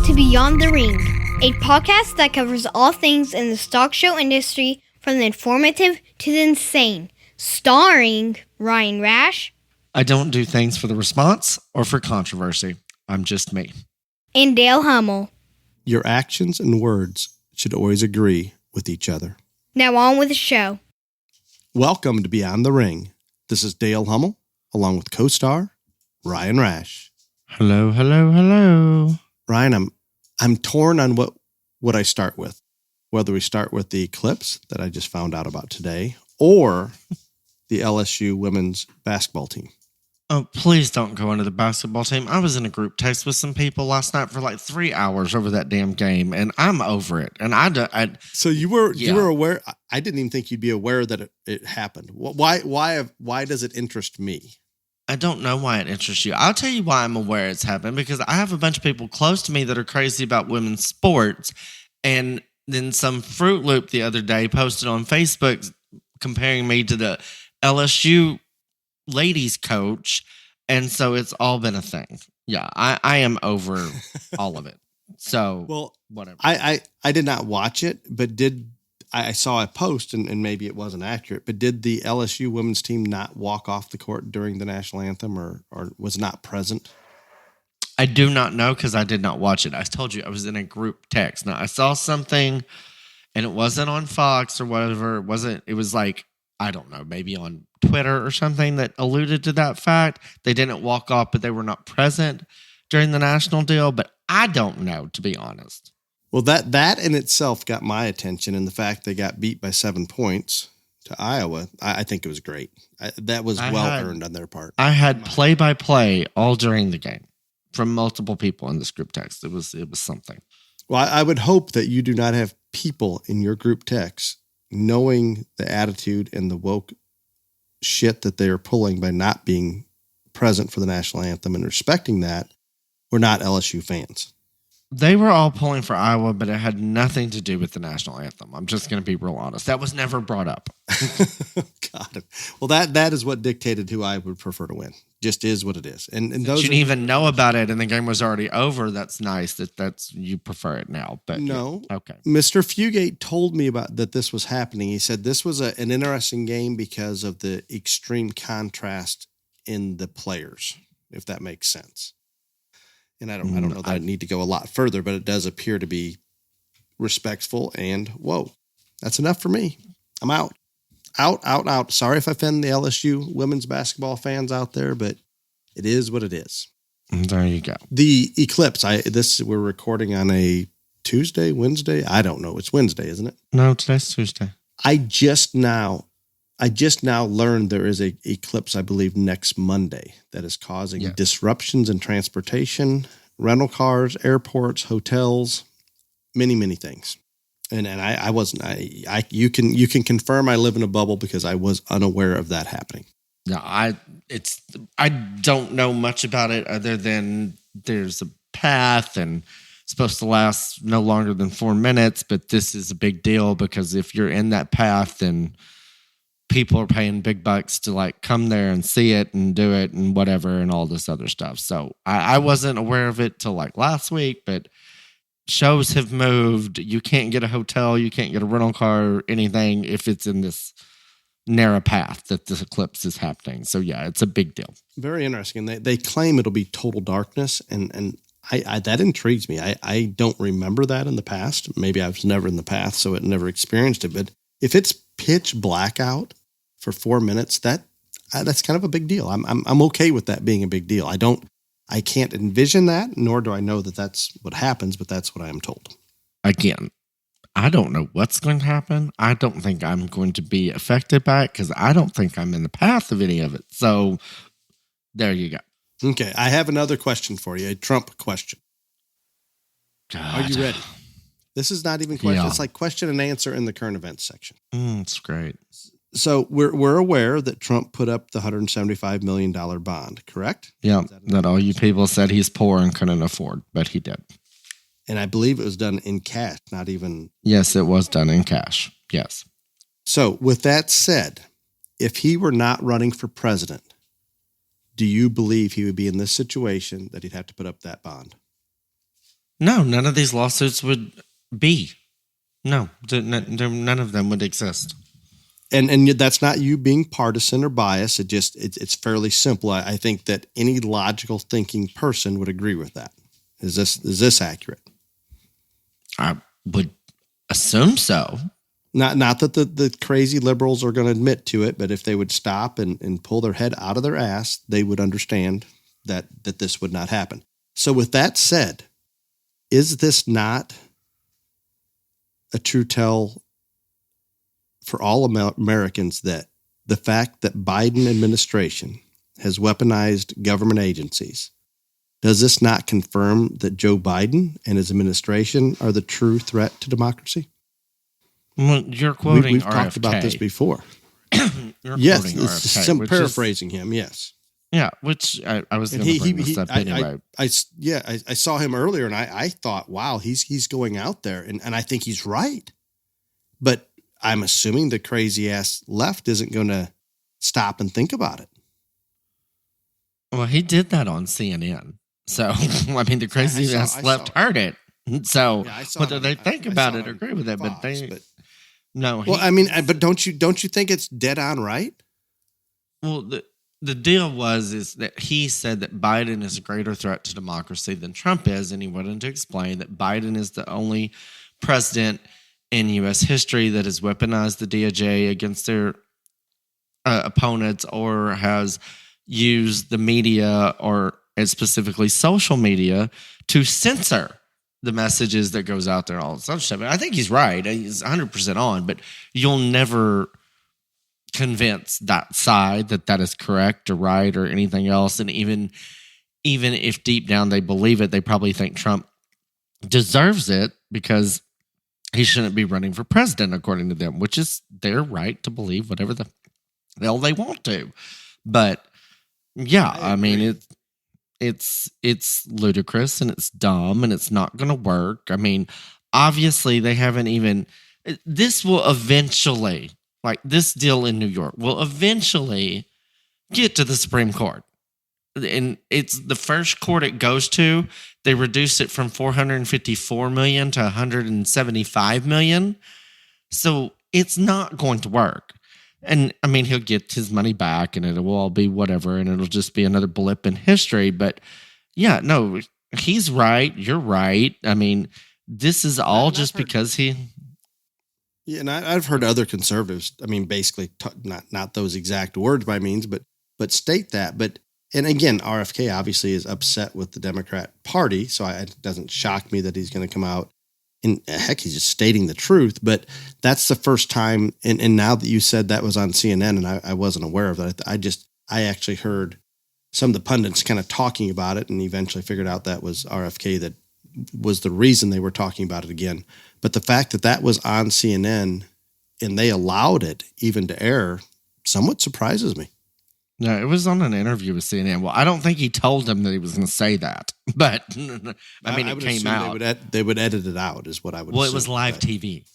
to Beyond the Ring, a podcast that covers all things in the stock show industry from the informative to the insane, starring Ryan Rash. I don't do things for the response or for controversy. I'm just me. And Dale Hummel. Your actions and words should always agree with each other. Now on with the show. Welcome to Beyond the Ring. This is Dale Hummel, along with co-star Ryan Rash. Hello, hello, hello. Ryan, I'm torn on what I start with. Whether we start with the eclipse that I just found out about today or the LSU women's basketball team. Oh, please don't go into the basketball team. I was in a group text with some people last night for like 3 hours over that damn game, and I'm over it. And So you were aware? I didn't even think you'd be aware that it happened. Why does it interest me? I don't know why it interests you. I'll tell you why I'm aware it's happened, because I have a bunch of people close to me that are crazy about women's sports. And then some Fruit Loop the other day posted on Facebook comparing me to the LSU ladies coach. And so it's all been a thing. Yeah, I am over all of it. So, whatever. I did not watch it, but I saw a post, and maybe it wasn't accurate, but did the LSU women's team not walk off the court during the national anthem or was not present? I do not know because I did not watch it. I told you I was in a group text. Now, I saw something, and it wasn't on Fox or whatever. It was like, I don't know, maybe on Twitter or something that alluded to that fact. They didn't walk off, but they were not present during the national deal. But I don't know, to be honest. Well, that in itself got my attention, and the fact they got beat by 7 points to Iowa, I think it was great. That was well-earned on their part. I had play-by-play all during the game from multiple people in this group text. It was something. Well, I would hope that you do not have people in your group text knowing the attitude and the woke shit that they are pulling by not being present for the national anthem and respecting that. We're not LSU fans. They were all pulling for Iowa, but it had nothing to do with the national anthem. I'm just going to be real honest. That was never brought up. Got it. Well, that is what dictated who I would prefer to win. Just is what it is. And those you didn't even know about it, and the game was already over. That's nice. That's you prefer it now. But no, yeah. Okay. Mr. Fugate told me about that. This was happening. He said this was an interesting game because of the extreme contrast in the players, if that makes sense. And I don't know that I need to go a lot further, but it does appear to be respectful and whoa, that's enough for me. I'm out. Sorry if I offend the LSU women's basketball fans out there, but it is what it is. There you go. The eclipse. We're recording on a Tuesday, Wednesday. I don't know. It's Wednesday, isn't it? No, today's Tuesday. I just now learned there is a eclipse, I believe, next Monday that is causing disruptions in transportation, rental cars, airports, hotels, many, many things. And I wasn't. You can confirm I live in a bubble because I was unaware of that happening. Yeah, I don't know much about it other than there's a path and it's supposed to last no longer than 4 minutes. But this is a big deal because if you're in that path, then people are paying big bucks to like come there and see it and do it and whatever and all this other stuff. So I wasn't aware of it till like last week, but shows have moved. You can't get a hotel. You can't get a rental car or anything if it's in this narrow path that this eclipse is happening. So yeah, it's a big deal. Very interesting. They claim it'll be total darkness. And I that intrigues me. I don't remember that in the past. Maybe I was never in the path, so it never experienced it. But if it's pitch blackout for 4 minutes, that's kind of a big deal. I'm okay with that being a big deal. I can't envision that, nor do I know that that's what happens, but that's what I am told. Again, I don't know what's going to happen. I don't think I'm going to be affected by it because I don't think I'm in the path of any of it. So there you go. Okay, I have another question for you, a Trump question. God. Are you ready? This is not even question. Yeah. It's like question and answer in the current events section. It's great. So we're aware that Trump put up the $175 million bond, correct? Yeah, that all you people said he's poor and couldn't afford, but he did. And I believe it was done in cash, not even... Yes, it was done in cash. Yes. So with that said, if he were not running for president, do you believe he would be in this situation that he'd have to put up that bond? No, none of these lawsuits would be. No, none of them would exist. And that's not you being partisan or biased. It's fairly simple. I think that any logical thinking person would agree with that. Is this accurate? I would assume so. Not that the crazy liberals are going to admit to it, but if they would stop and pull their head out of their ass, they would understand that this would not happen. So with that said, is this not a true tell for all Americans that the fact that Biden administration has weaponized government agencies, does this not confirm that Joe Biden and his administration are the true threat to democracy? Well, you're quoting We've RFK. talked about this before. Yes, I'm paraphrasing him. Yes. Yeah, which I was going to bring this up anyway. I saw him earlier, and I thought, wow, he's going out there, and I think he's right. But I'm assuming the crazy ass left isn't going to stop and think about it. Well, he did that on CNN. So, I mean, the crazy ass left heard it. So, whether they think about it or agree with it, but no. Well, I mean, but don't you think it's dead on right? Well, the deal is that he said that Biden is a greater threat to democracy than Trump is, and he wanted to explain that Biden is the only president in U.S. history that has weaponized the DOJ against their opponents or has used the media or specifically social media to censor the messages that goes out there, all this other stuff. And I think he's right. He's 100% on, but you'll never convince that side that is correct or right or anything else. And even if deep down they believe it, they probably think Trump deserves it because he shouldn't be running for president, according to them, which is their right to believe whatever the hell they want to. But yeah, I mean, it's ludicrous and it's dumb and it's not going to work. I mean, obviously they haven't even, this will eventually, like this deal in New York will eventually get to the Supreme Court. And it's the first court it goes to. They reduced it from $454 million to $175 million. So it's not going to work. And I mean, he'll get his money back and it will all be whatever. And it'll just be another blip in history. But yeah, no, he's right. You're right. I mean, this is all just because he. Yeah. And I've heard other conservatives, I mean, basically not those exact words by means, but state that. And again, RFK obviously is upset with the Democrat Party, so it doesn't shock me that he's going to come out and heck, he's just stating the truth. But that's the first time. And now that you said that was on CNN, and I wasn't aware of that, I actually heard some of the pundits kind of talking about it, and eventually figured out that was RFK that was the reason they were talking about it again. But the fact that was on CNN and they allowed it even to air somewhat surprises me. No, it was on an interview with CNN. Well, I don't think he told them that he was going to say that, but I mean, it came out. They would edit it out, is what I would. Well, assume, it was live TV.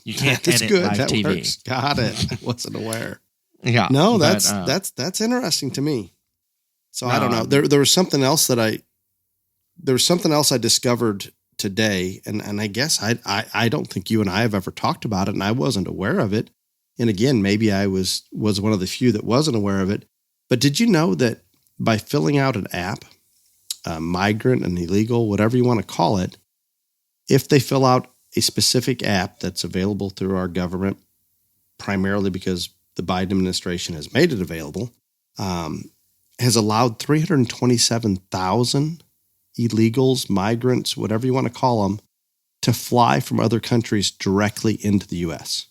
You can't edit live that TV. Works. Got it. I wasn't aware. Yeah, no, that's interesting to me. So I don't know. There was something else I discovered today, and I guess I don't think you and I have ever talked about it, and I wasn't aware of it. And again, maybe I was one of the few that wasn't aware of it. But did you know that by filling out an app, migrant and illegal, whatever you want to call it, if they fill out a specific app that's available through our government, primarily because the Biden administration has made it available, has allowed 327,000 illegals, migrants, whatever you want to call them, to fly from other countries directly into the U.S.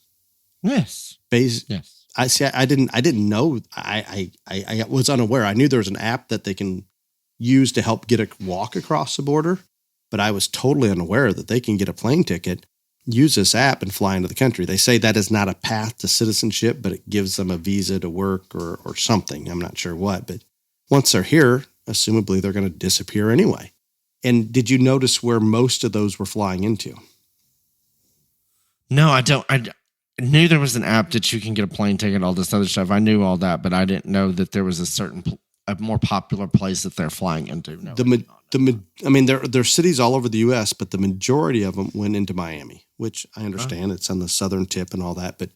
Yes. Yes. I see. I didn't know. I was unaware. I knew there was an app that they can use to help get a walk across the border, but I was totally unaware that they can get a plane ticket, use this app, and fly into the country. They say that is not a path to citizenship, but it gives them a visa to work or something. I'm not sure what, but once they're here, assumably they're going to disappear anyway. And did you notice where most of those were flying into? No, I don't. I knew there was an app that you can get a plane ticket, all this other stuff. I knew all that, but I didn't know that there was a certain a more popular place that they're flying into. No, I mean, there are cities all over the U.S., but the majority of them went into Miami, which I understand it's on the southern tip and all that. But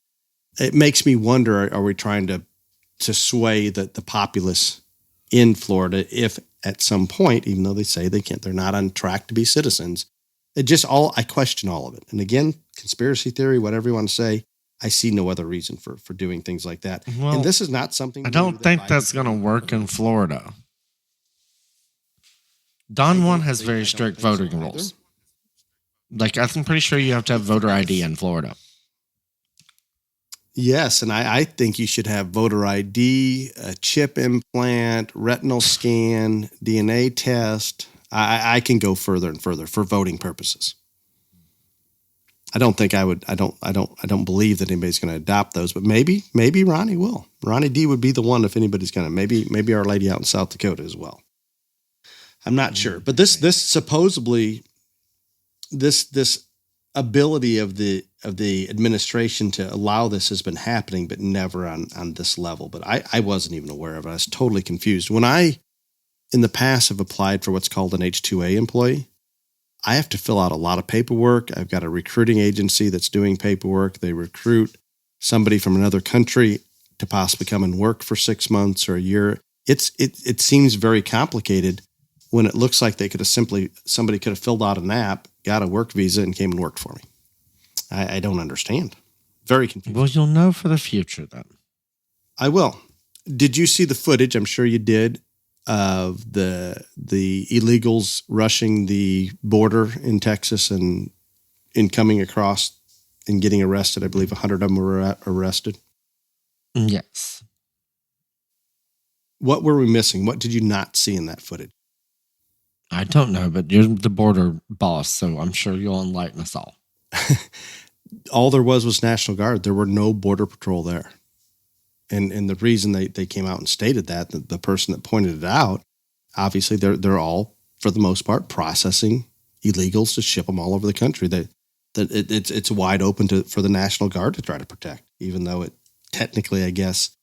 it makes me wonder: are we trying to sway the populace in Florida? If at some point, even though they say they can't, they're not on track to be citizens. I question all of it. And again, conspiracy theory, whatever you want to say, I see no other reason for doing things like that. Well, and this is not something I don't think that's going to work in Florida. Don Juan has very strict voting rules. Like, I'm pretty sure you have to have voter ID in Florida. Yes, and I think you should have voter ID, a chip implant, retinal scan, DNA test. I can go further and further for voting purposes. I don't think I would. I don't believe that anybody's going to adopt those, but maybe Ronnie will. Ronnie D would be the one if anybody's going to. Maybe Our Lady out in South Dakota as well. I'm not sure, but this supposedly this ability of the administration to allow this has been happening, but never on this level. But I wasn't even aware of it. I was totally confused. When I, in the past, have applied for what's called an H-2A employee, I have to fill out a lot of paperwork. I've got a recruiting agency that's doing paperwork. They recruit somebody from another country to possibly come and work for 6 months or a year. It seems very complicated when it looks like somebody could have filled out an app, got a work visa, and came and worked for me. I don't understand. Very confusing. Well, you'll know for the future then. I will. Did you see the footage? I'm sure you did, of the illegals rushing the border in Texas and coming across and getting arrested. I believe 100 of them were arrested. Yes. What were we missing? What did you not see in that footage? I don't know, but you're the border boss, so I'm sure you'll enlighten us all. All there was National Guard. There were no Border Patrol there. And the reason they came out and stated that, the person that pointed it out, obviously they're all, for the most part, processing illegals to ship them all over the country. It's wide open for the National Guard to try to protect, even though it technically, I guess,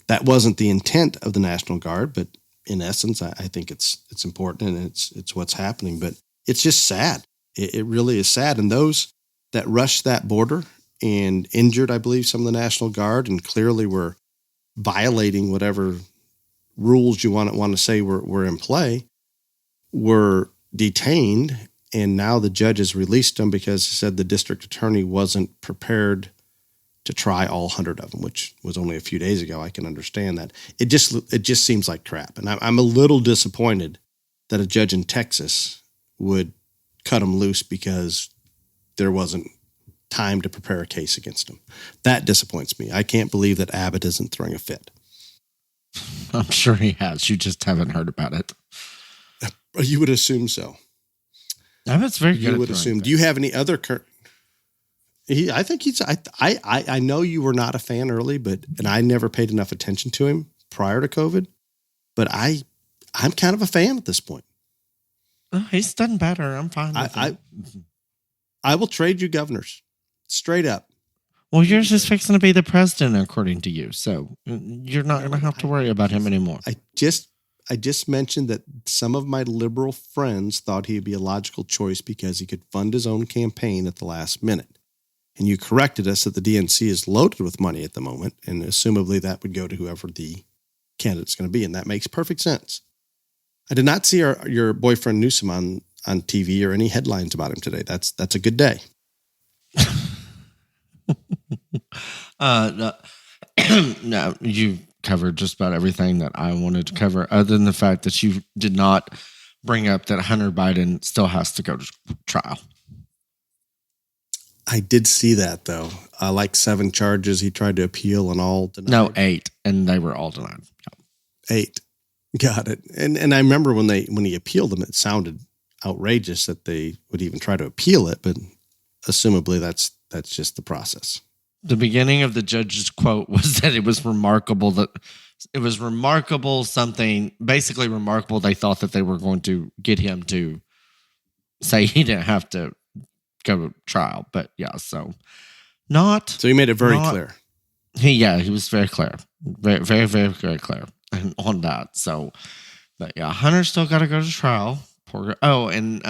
that wasn't the intent of the National Guard. But in essence, I think it's important and it's what's happening. But it's just sad. It really is sad. And those that rushed that border and injured, I believe, some of the National Guard and clearly were violating whatever rules you want to say were in play, were detained. And now the judge has released them because he said the district attorney wasn't prepared to try all 100 of them, which was only a few days ago. I can understand that. It just seems like crap. And I'm a little disappointed that a judge in Texas would cut them loose because there wasn't time to prepare a case against them. That disappoints me. I can't believe that Abbott isn't throwing a fit. I'm sure he has. You just haven't heard about it. You would assume so. Abbott's very good. You would assume. Do you have any other? I think he's. I know you were not a fan early, and I never paid enough attention to him prior to COVID. But I'm kind of a fan at this point. Oh, he's done better. I'm fine with it. I will trade you governors. Straight up. Well, yours is fixing to be the president, according to you. So you're not going to have to worry about him anymore. I just mentioned that some of my liberal friends thought he'd be a logical choice because he could fund his own campaign at the last minute. And you corrected us that the DNC is loaded with money at the moment, and assumably that would go to whoever the candidate's going to be. And that makes perfect sense. I did not see your boyfriend Newsom on TV or any headlines about him today. That's a good day. No, you covered just about everything that I wanted to cover, other than the fact that you did not bring up that Hunter Biden still has to go to trial. I did see that, though. Like 7 charges he tried to appeal and all denied. No, 8, and they were all denied. Yeah. 8. Got it. And I remember when he appealed them, it sounded outrageous that they would even try to appeal it, but assumably that's just the process. The beginning of the judge's quote was that it was remarkable basically remarkable. They thought that they were going to get him to say he didn't have to go to trial, but yeah, so he made it very clear. He was very clear. Very, very, very, very clear. and on that. So, but yeah, Hunter still got to go to trial. Poor. Oh, and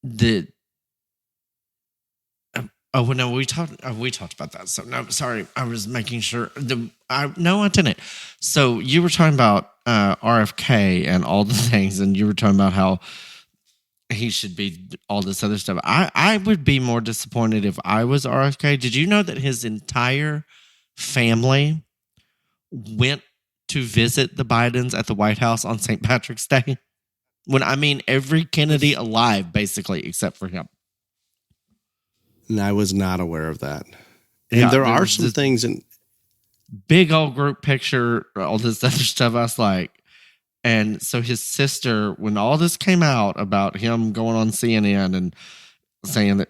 the. Oh well, no, we talked about that. So no, sorry, I was making sure. I didn't. So you were talking about RFK and all the things, and you were talking about how he should be all this other stuff. I would be more disappointed if I was RFK. Did you know that his entire family went to visit the Bidens at the White House on St. Patrick's Day? Every Kennedy alive, basically, except for him. And I was not aware of that. And Yeah, there are some things in big old group picture, all this other stuff. I was like, and so his sister, when all this came out about him going on CNN and saying that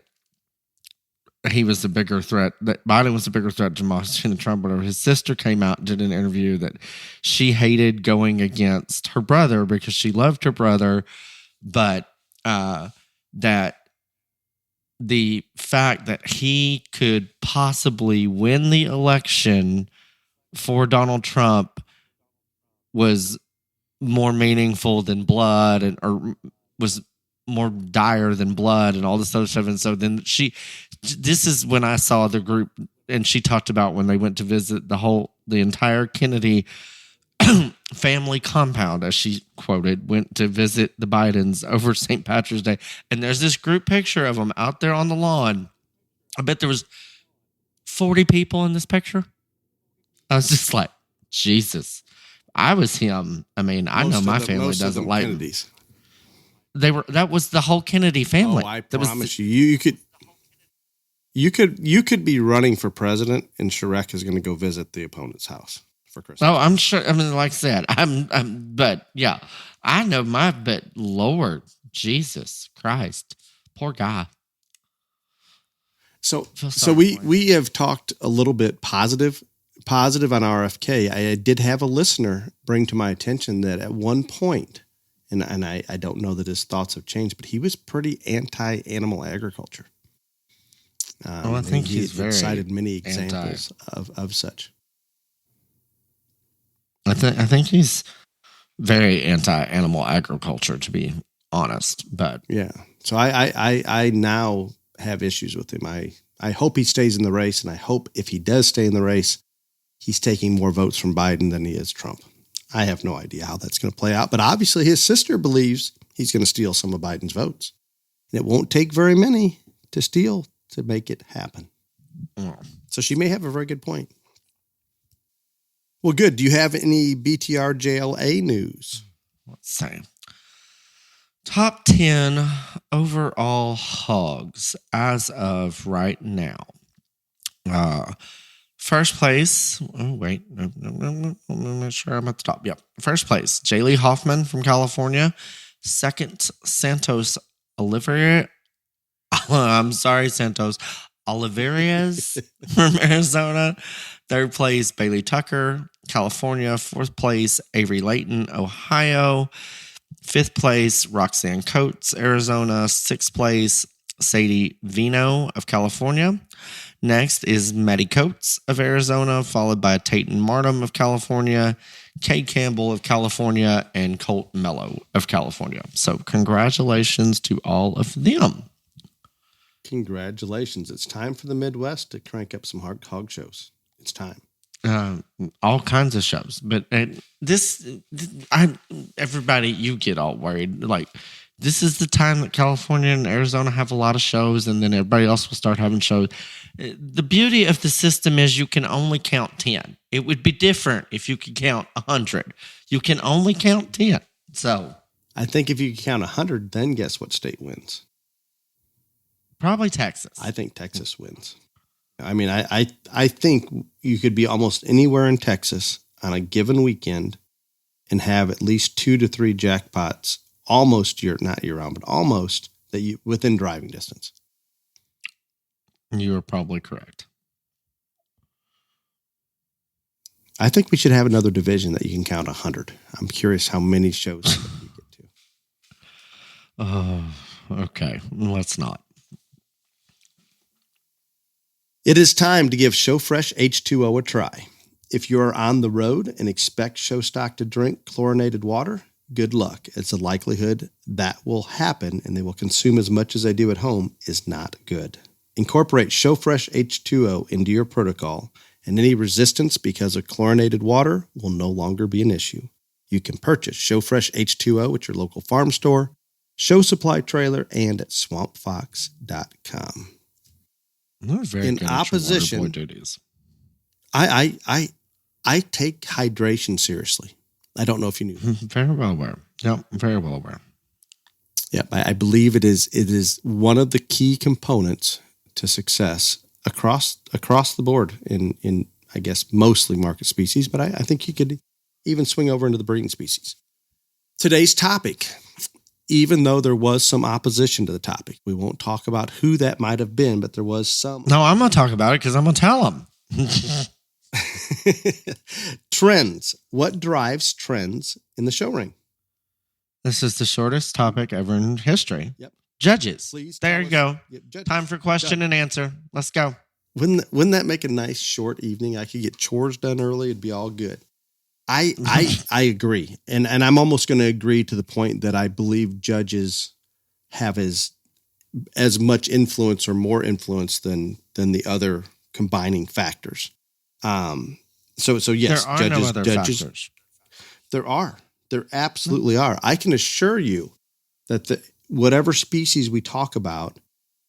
he was a bigger threat, that Biden was a bigger threat to Donald Trump, whatever, his sister came out and did an interview that she hated going against her brother because she loved her brother, but that the fact that he could possibly win the election for Donald Trump was more meaningful than blood, or was more dire than blood and all this other stuff. And so then this is when I saw the group, and she talked about when they went to visit the entire Kennedy family compound, as she quoted, went to visit the Bidens over St. Patrick's Day. And there's this group picture of them out there on the lawn. I bet there was 40 people in this picture. I was just like, Jesus. I was him. I know my family doesn't like Kennedys. That was the whole Kennedy family. Oh, I promise you could be running for president, and Shrek is going to go visit the opponent's house for Christmas. Oh, I'm sure. Like I said, but yeah, I know but Lord Jesus Christ, poor guy. So we have talked a little bit positive on RFK. I did have a listener bring to my attention that at one point, and I don't know that his thoughts have changed, but he was pretty anti-animal agriculture. I think he's very cited many examples of such. I think he's very anti-animal agriculture, to be honest. But yeah, so I now have issues with him. I hope he stays in the race, and I hope if he does stay in the race, he's taking more votes from Biden than he is Trump. I have no idea how that's going to play out, but obviously his sister believes he's going to steal some of Biden's votes, and it won't take very many to steal to make it happen. So she may have a very good point. Well, good. Do you have any BTR JLA news? Let's see. Top 10 overall hogs as of right now. First place. Oh, wait. No. I'm not sure I'm at the top. Yep. First place, Jaylee Hoffman from California. Second, Santos Oliveira. I'm sorry, Santos. Oliverias from Arizona. Third place, Bailey Tucker, California. Fourth place, Avery Layton, Ohio. Fifth place, Roxanne Coates, Arizona. Sixth place, Sadie Vino of California. Next is Maddie Coates of Arizona, followed by Tayton Martin of California, Kay Campbell of California, and Colt Mello of California. So congratulations to all of them. Congratulations. It's time for the Midwest to crank up some hog shows. It's time. All kinds of shows. But everybody, you get all worried. Like, this is the time that California and Arizona have a lot of shows, and then everybody else will start having shows. The beauty of the system is you can only count 10. It would be different if you could count 100. You can only count 10. So I think if you count 100, then guess what state wins? Probably Texas. I think Texas wins. I mean, I think you could be almost anywhere in Texas on a given weekend and have at least 2 to 3 jackpots almost not year round, but almost within driving distance. You are probably correct. I think we should have another division that you can count 100. I'm curious how many shows you get to. Oh, okay. Let's not. It is time to give ShowFresh H2O a try. If you're on the road and expect show stock to drink chlorinated water, good luck. It's a likelihood that will happen, and they will consume as much as they do at home is not good. Incorporate ShowFresh H2O into your protocol, and any resistance because of chlorinated water will no longer be an issue. You can purchase ShowFresh H2O at your local farm store, Show Supply Trailer, and at swampfox.com. Very In good at your opposition, water boy duties. I take hydration seriously. I don't know if you knew that. Very well aware. Yep, very well aware. Yep, I believe it is one of the key components to success across the board in I guess mostly market species, but I think you could even swing over into the breeding species. Today's topic, even though there was some opposition to the topic, we won't talk about who that might have been, but there was some. No, I'm going to talk about it because I'm going to tell them. Trends. What drives trends in the show ring? This is the shortest topic ever in history. Yep. Judges. Please. There you go. Judges. Time for question and answer. Let's go. Wouldn't that make a nice short evening? I could get chores done early. It'd be all good. I agree. And I'm almost going to agree to the point that I believe judges have as much influence or more influence than the other combining factors. So yes, there are judges, no other factors. There absolutely are. I can assure you that whatever species we talk about,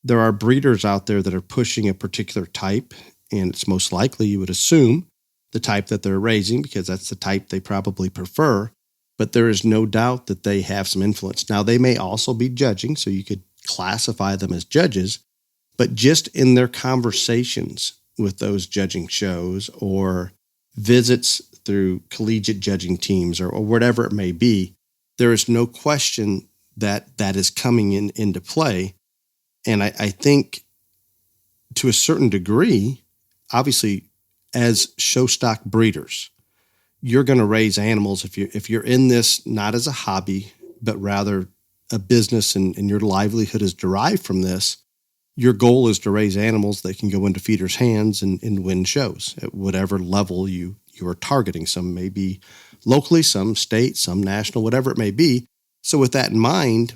there are breeders out there that are pushing a particular type, and it's most likely, you would assume, the type that they're raising because that's the type they probably prefer. But there is no doubt that they have some influence. Now, they may also be judging, so you could classify them as judges, but just in their conversations with those judging shows or visits through collegiate judging teams or whatever it may be, there is no question that is coming into play. And I think to a certain degree, obviously, as show stock breeders, you're going to raise animals if you're in this not as a hobby, but rather a business and your livelihood is derived from this. Your goal is to raise animals that can go into feeders' hands and win shows at whatever level you are targeting. Some may be locally, some state, some national, whatever it may be. So with that in mind,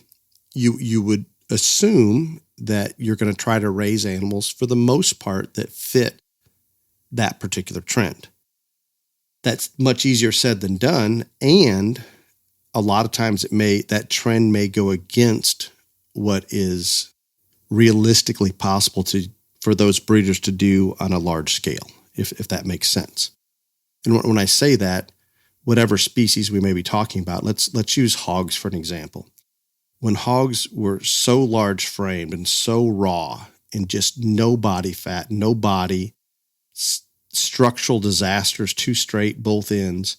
you would assume that you're going to try to raise animals for the most part that fit that particular trend. That's much easier said than done. And a lot of times that trend may go against what is realistically possible for those breeders to do on a large scale, if that makes sense. And when I say that, whatever species we may be talking about, let's use hogs for an example. When hogs were so large framed and so raw and just no body fat, no body, structural disasters, too straight, both ends,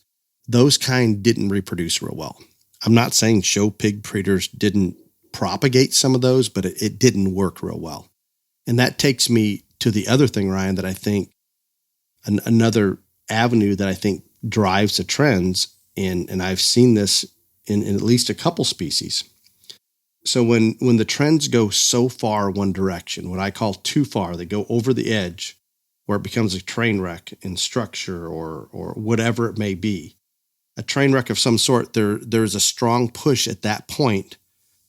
those kind didn't reproduce real well. I'm not saying show pig breeders didn't propagate some of those, but it didn't work real well. And that takes me to the other thing, Ryan, that I think another avenue that I think drives the trends, and I've seen this in at least a couple species. So when the trends go so far one direction, what I call too far, they go over the edge where it becomes a train wreck in structure or whatever it may be, a train wreck of some sort, there's a strong push at that point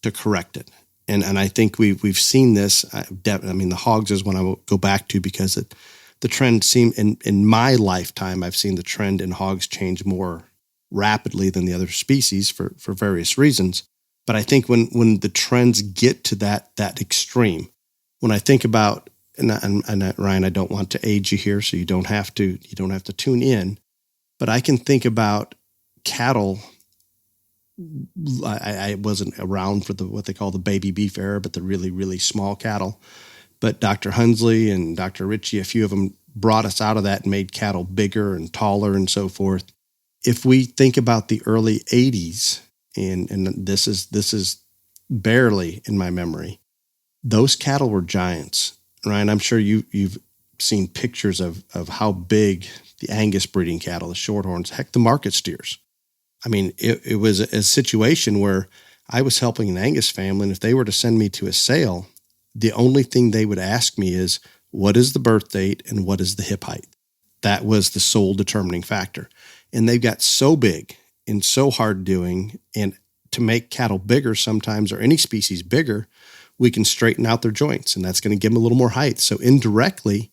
to correct it. And I think we've seen this. I mean, the hogs is one I will go back to because the trend seemed in my lifetime, I've seen the trend in hogs change more rapidly than the other species for various reasons. But I think when the trends get to that extreme, when I think about, and Ryan, I don't want to age you here, so you don't have to tune in, but I can think about cattle. I wasn't around for what they call the baby beef era, but the really, really small cattle. But Dr. Hunsley and Dr. Ritchie, a few of them brought us out of that and made cattle bigger and taller and so forth. If we think about the early 80s, and this is barely in my memory, those cattle were giants. Ryan, I'm sure you've seen pictures of how big the Angus breeding cattle, the Shorthorns, heck, the market steers. I mean, it was a situation where I was helping an Angus family, and if they were to send me to a sale, the only thing they would ask me is, what is the birth date and what is the hip height? that was the sole determining factor. And they've got so big and so hard doing, and to make cattle bigger sometimes, or any species bigger, we can straighten out their joints, and that's going to give them a little more height. So indirectly,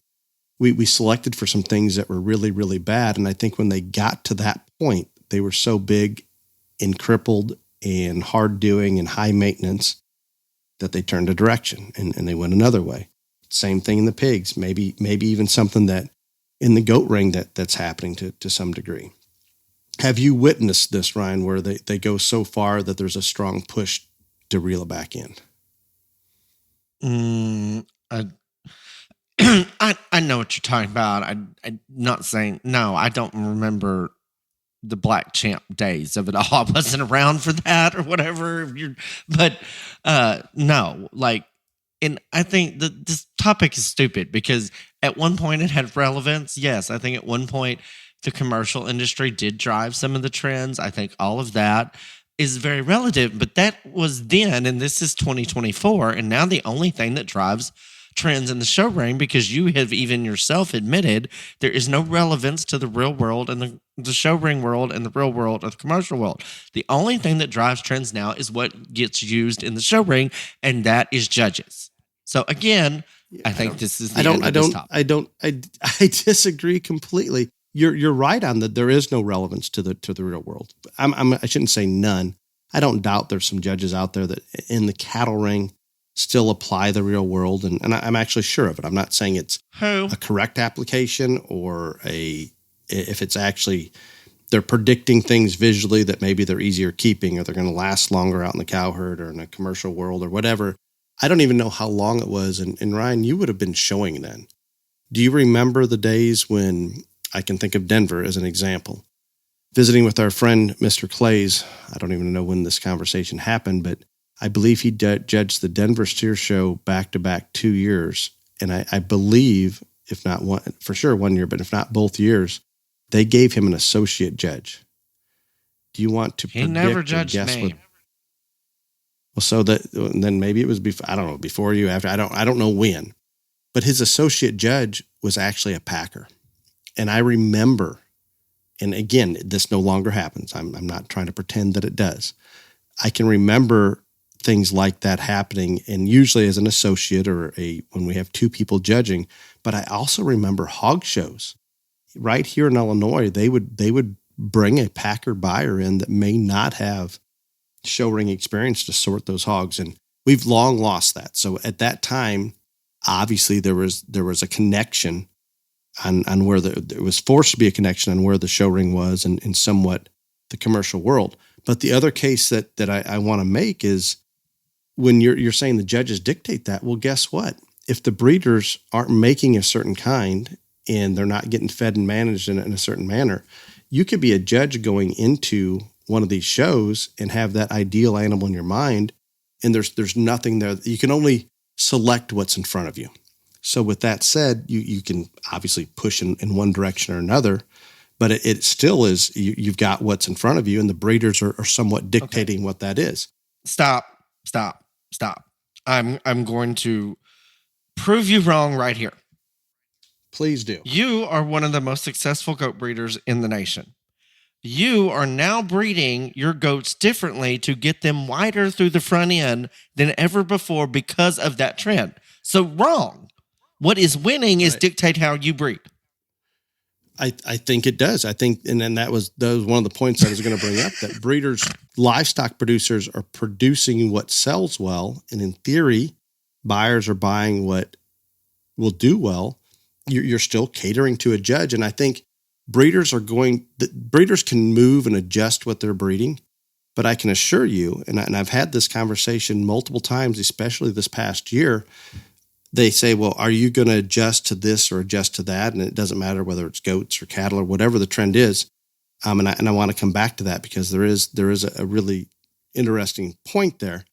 we selected for some things that were really, really bad. And I think when they got to that point, they were so big and crippled and hard doing and high maintenance that they turned a direction and they went another way. Same thing in the pigs, maybe even something that in the goat ring that's happening to some degree. Have you witnessed this, Ryan, where they go so far that there's a strong push to reel it back in? I know what you're talking about. I'm not saying, no, I don't remember the Black Champ days of it all. I wasn't around for that or whatever. No, like, and I think that this topic is stupid because at one point it had relevance. Yes, I think at one point the commercial industry did drive some of the trends. I think all of that is very relative, but that was then, and this is 2024, and now the only thing that drives trends in the show ring, because you have even yourself admitted there is no relevance to the real world and the show ring world and the real world or the commercial world. The only thing that drives trends now is what gets used in the show ring, and that is judges. So again, I think this is the end of this topic. I disagree completely. You're right on that. There is no relevance to the real world. I shouldn't say none. I don't doubt there's some judges out there that in the cattle ring still apply the real world, and I'm actually sure of it. I'm not saying it's a correct application or if it's actually they're predicting things visually that maybe they're easier keeping or they're going to last longer out in the cow herd or in a commercial world or whatever. I don't even know how long it was. And Ryan, you would have been showing then. Do you remember the days when I can think of Denver as an example? Visiting with our friend, Mr. Clays, I don't even know when this conversation happened, but I believe he judged the Denver Steer Show back-to-back 2 years. And I believe, if not one, for sure 1 year, but if not both years, they gave him an associate judge. Do you want to predict? He never judged me. Well, so then maybe it was before, I don't know, before you, after, I don't know when. But his associate judge was actually a Packer. And I remember, and again, this no longer happens. I'm not trying to pretend that it does. I can remember things like that happening, and usually as an associate or when we have two people judging. But I also remember hog shows right here in Illinois. They would bring a Packer buyer in that may not have show ring experience to sort those hogs, and we've long lost that. So at that time, obviously there was a connection on where there was forced to be a connection on where the show ring was and in somewhat the commercial world. But the other case that I want to make is when you're saying the judges dictate that, well, guess what? If the breeders aren't making a certain kind and they're not getting fed and managed in a certain manner, you could be a judge going into one of these shows and have that ideal animal in your mind, and there's nothing there. You can only select what's in front of you. So with that said, you can obviously push in one direction or another, but it still is, you've got what's in front of you, and the breeders are somewhat dictating what that is. Stop. I'm going to prove you wrong right here. Please do. You are one of the most successful goat breeders in the nation. You are now breeding your goats differently to get them wider through the front end than ever before because of that trend. So wrong. What is winning is dictate how you breed. I think it does. I think, and then that was one of the points I was going to bring up, that breeders, livestock producers are producing what sells well. And in theory, buyers are buying what will do well. You're still catering to a judge. And I think breeders can move and adjust what they're breeding, but I can assure you, and I've had this conversation multiple times, especially this past year. They say, well, are you going to adjust to this or adjust to that? And it doesn't matter whether it's goats or cattle or whatever the trend is. And I want to come back to that because there is a really interesting point there.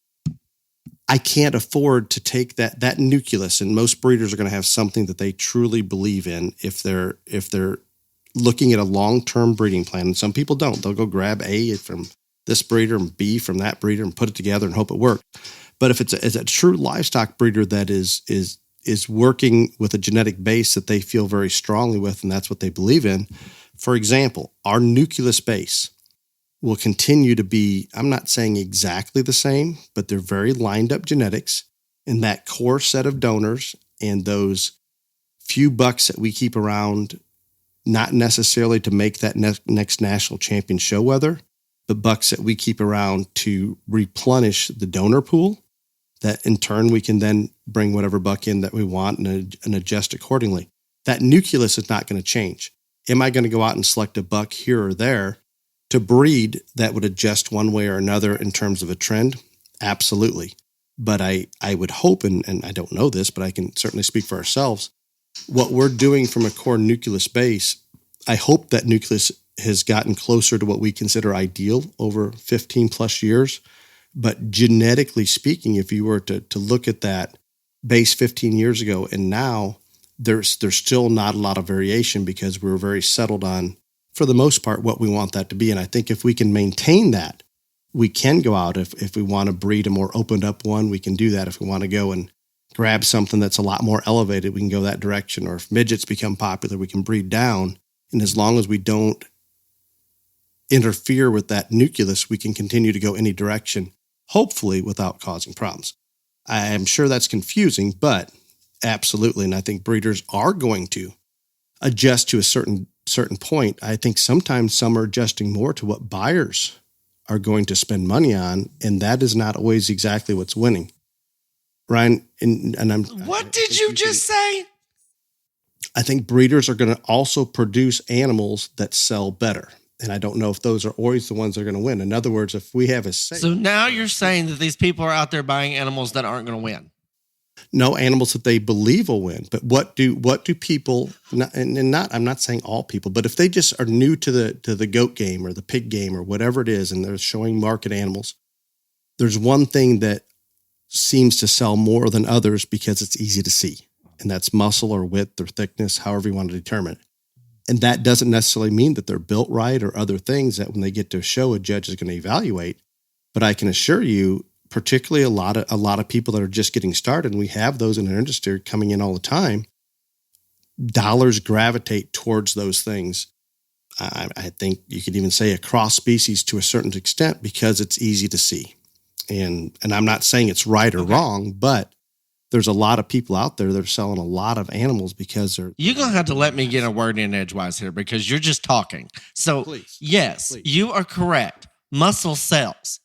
I can't afford to take that nucleus, and most breeders are going to have something that they truly believe in if they're looking at a long-term breeding plan. And some people don't. They'll go grab A from this breeder and B from that breeder and put it together and hope it works. But if it's a true livestock breeder that is is working with a genetic base that they feel very strongly with, and that's what they believe in. For example, our nucleus base will continue to be, I'm not saying exactly the same, but they're very lined up genetics, and that core set of donors and those few bucks that we keep around, not necessarily to make that next national champion show weather, but bucks that we keep around to replenish the donor pool, that in turn we can then bring whatever buck in that we want and adjust accordingly. That nucleus is not going to change. Am I going to go out and select a buck here or there to breed that would adjust one way or another in terms of a trend? Absolutely. But I would hope, and I don't know this, but I can certainly speak for ourselves, what we're doing from a core nucleus base, I hope that nucleus has gotten closer to what we consider ideal over 15 plus years. But genetically speaking, if you were to look at that base 15 years ago and now, there's still not a lot of variation because we're very settled on, for the most part, what we want that to be. And I think if we can maintain that, we can go out. If we want to breed a more opened up one, we can do that. If we want to go and grab something that's a lot more elevated, we can go that direction. Or if midgets become popular, we can breed down. And as long as we don't interfere with that nucleus, we can continue to go any direction, hopefully without causing problems. I am sure that's confusing, but absolutely. And I think breeders are going to adjust to a certain point. I think sometimes some are adjusting more to what buyers are going to spend money on, and that is not always exactly what's winning. Ryan, and I'm. What did you just say? I think breeders are going to also produce animals that sell better. And I don't know if those are always the ones that are going to win. In other words, if we have a sale. So now you're saying that these people are out there buying animals that aren't going to win. No, animals that they believe will win. But what do people, I'm not saying all people, but if they just are new to the goat game or the pig game or whatever it is, and they're showing market animals, there's one thing that seems to sell more than others because it's easy to see. And that's muscle or width or thickness, however you want to determine it. And that doesn't necessarily mean that they're built right or other things that when they get to a show, a judge is going to evaluate. But I can assure you, particularly a lot of people that are just getting started, and we have those in our industry coming in all the time, dollars gravitate towards those things. I think you could even say across species to a certain extent because it's easy to see. And I'm not saying it's right or wrong, but there's a lot of people out there that are selling a lot of animals because they're. You're going to have to let me get a word in edgewise here because you're just talking. So, Please. You are correct. Muscle sells.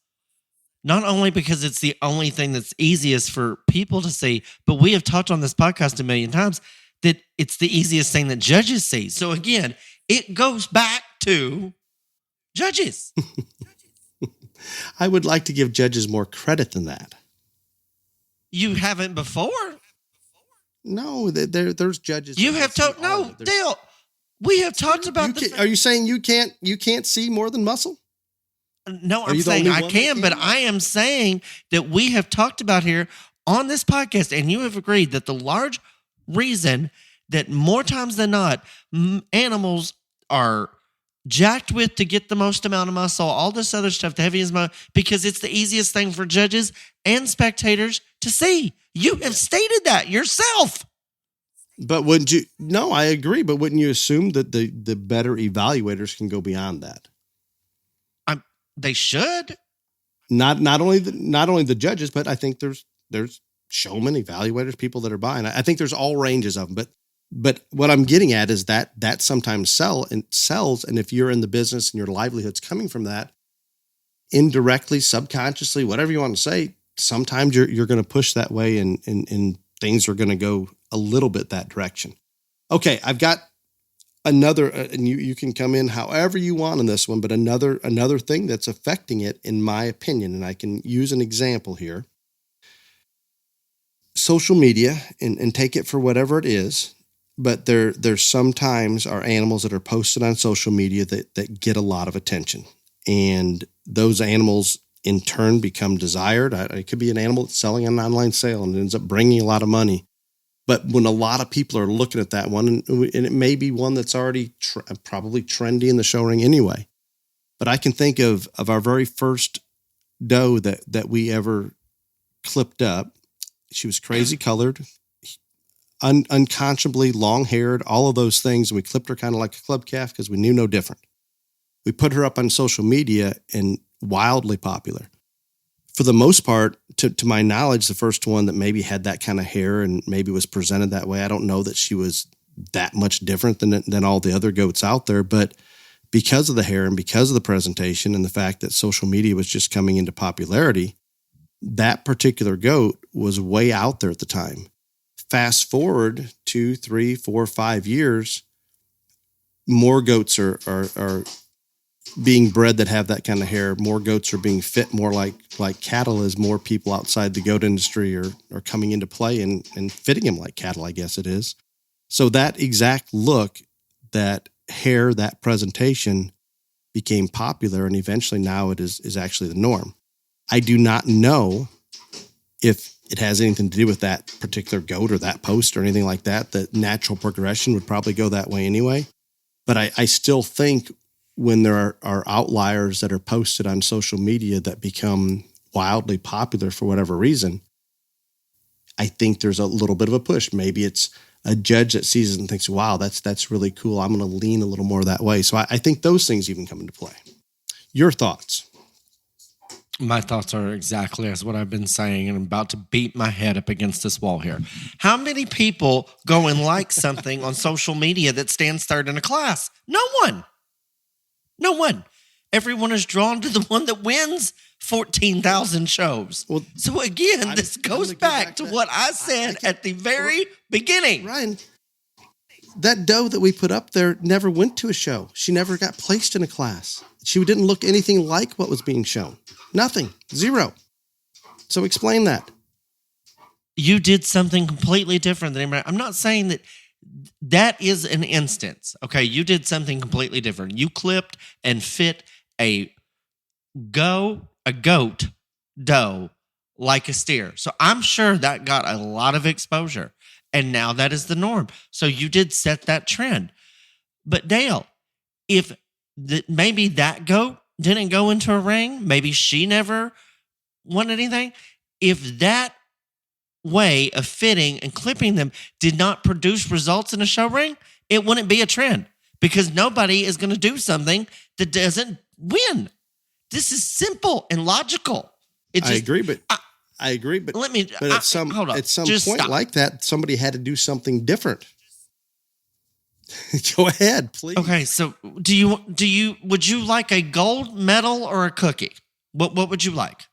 Not only because it's the only thing that's easiest for people to see, but we have talked on this podcast a million times that it's the easiest thing that judges see. So again, it goes back to judges. I would like to give judges more credit than that. You haven't before. No, there's judges. You have talked. No, Dale. We have talked about this. Are you saying you can't see more than muscle? No, I'm saying I can, but I am saying that we have talked about here on this podcast, and you have agreed that the large reason that more times than not, animals are jacked with to get the most amount of muscle, all this other stuff, the heaviest muscle, because it's the easiest thing for judges and spectators to see. You have stated that yourself. But wouldn't you? No, I agree. But wouldn't you assume that the better evaluators can go beyond that? They should. Not only the judges, but I think there's showmen, evaluators, people that are buying. I think there's all ranges of them. But what I'm getting at is that sometimes sells, and if you're in the business and your livelihood's coming from that, indirectly, subconsciously, whatever you want to say, sometimes you're going to push that way, and things are going to go a little bit that direction. Okay, I've got another, and you can come in however you want on this one, but another thing that's affecting it, in my opinion, and I can use an example here. Social media, and take it for whatever it is, but there sometimes are animals that are posted on social media that get a lot of attention. And those animals in turn become desired. It could be an animal that's selling an online sale and ends up bringing a lot of money. But when a lot of people are looking at that one, and it may be one that's already probably trendy in the show ring anyway. But I can think of our very first doe that we ever clipped up. She was crazy colored, unconscionably long-haired, all of those things. And we clipped her kind of like a club calf because we knew no different. We put her up on social media and wildly popular. For the most part, to my knowledge, the first one that maybe had that kind of hair and maybe was presented that way. I don't know that she was that much different than all the other goats out there, but because of the hair and because of the presentation and the fact that social media was just coming into popularity, that particular goat was way out there at the time. Fast forward 2, 3, 4, 5 years, more goats are being bred that have that kind of hair. More goats are being fit more like cattle as more people outside the goat industry are coming into play and fitting them like cattle, I guess it is. So that exact look, that hair, that presentation became popular, and eventually now it is actually the norm. I do not know if it has anything to do with that particular goat or that post or anything like that. The natural progression would probably go that way anyway. But I still think when there are outliers that are posted on social media that become wildly popular for whatever reason, I think there's a little bit of a push. Maybe it's a judge that sees it and thinks, wow, that's really cool. I'm going to lean a little more that way. So I think those things even come into play. Your thoughts? My thoughts are exactly as what I've been saying, and I'm about to beat my head up against this wall here. How many people go and like something on social media that stands third in a class? No one. No one. Everyone is drawn to the one that wins 14,000 shows. Well, so again, this goes back to what I said at the very beginning. Ryan, that doe that we put up there never went to a show. She never got placed in a class. She didn't look anything like what was being shown. Nothing. Zero. So explain that. You did something completely different than anybody. I'm not saying that is an instance. Okay, you did something completely different. You clipped and fit a goat doe like a steer. So I'm sure that got a lot of exposure. And now that is the norm. So you did set that trend. But Dale, if maybe that goat didn't go into a ring, maybe she never won anything. If that way of fitting and clipping them did not produce results in a show ring, it wouldn't be a trend because nobody is going to do something that doesn't win. This is simple and logical. I agree, but at some point stop. Like that, somebody had to do something different. Go ahead, please. Okay, so would you like a gold medal or a cookie? What would you like?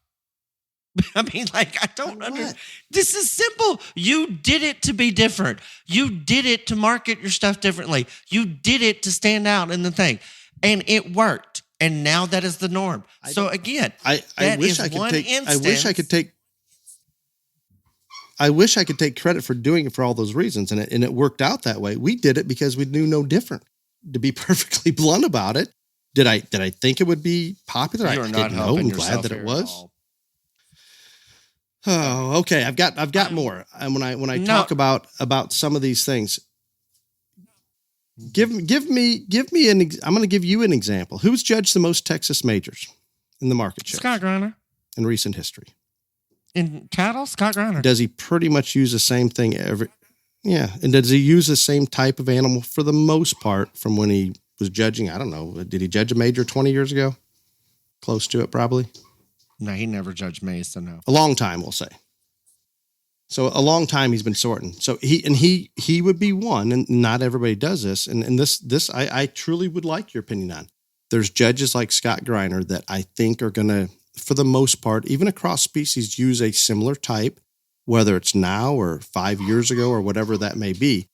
I mean, like, I don't understand. This is simple. You did it to be different. You did it to market your stuff differently. You did it to stand out in the thing. And it worked. And now that is the norm. So again, I wish I could take credit for doing it for all those reasons. And it worked out that way. We did it because we knew no different. To be perfectly blunt about it, did I think it would be popular? You're I not didn't know. I'm glad that it was. Oh, okay. I've got more. And when I talk about some of these things, give me I'm going to give you an example. Who's judged the most Texas majors in the market shows? Scott Greiner. In recent history. In cattle, Scott Greiner. Does he pretty much use the same thing yeah. And does he use the same type of animal for the most part from when he was judging? I don't know. Did he judge a major 20 years ago? Close to it, probably. No, he never judged me, so no. A long time, we'll say. So a long time he's been sorting. So he would be one, and not everybody does this. And this I truly would like your opinion on. There's judges like Scott Greiner that I think are going to, for the most part, even across species, use a similar type, whether it's now or 5 years ago or whatever that may be.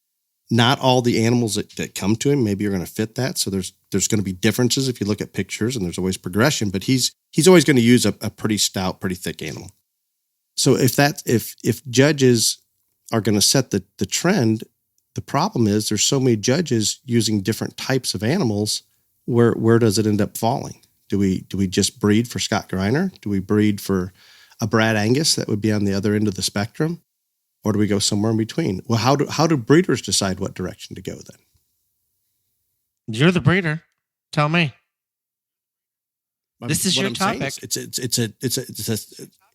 Not all the animals that come to him maybe are going to fit that. So there's going to be differences if you look at pictures, and there's always progression, but he's always going to use a pretty stout, pretty thick animal. So if judges are going to set the trend, the problem is there's so many judges using different types of animals. Where does it end up falling? Do we just breed for Scott Greiner? Do we breed for a Brad Angus that would be on the other end of the spectrum? Or do we go somewhere in between? Well, how do breeders decide what direction to go then? You're the breeder. Tell me. This is your topic.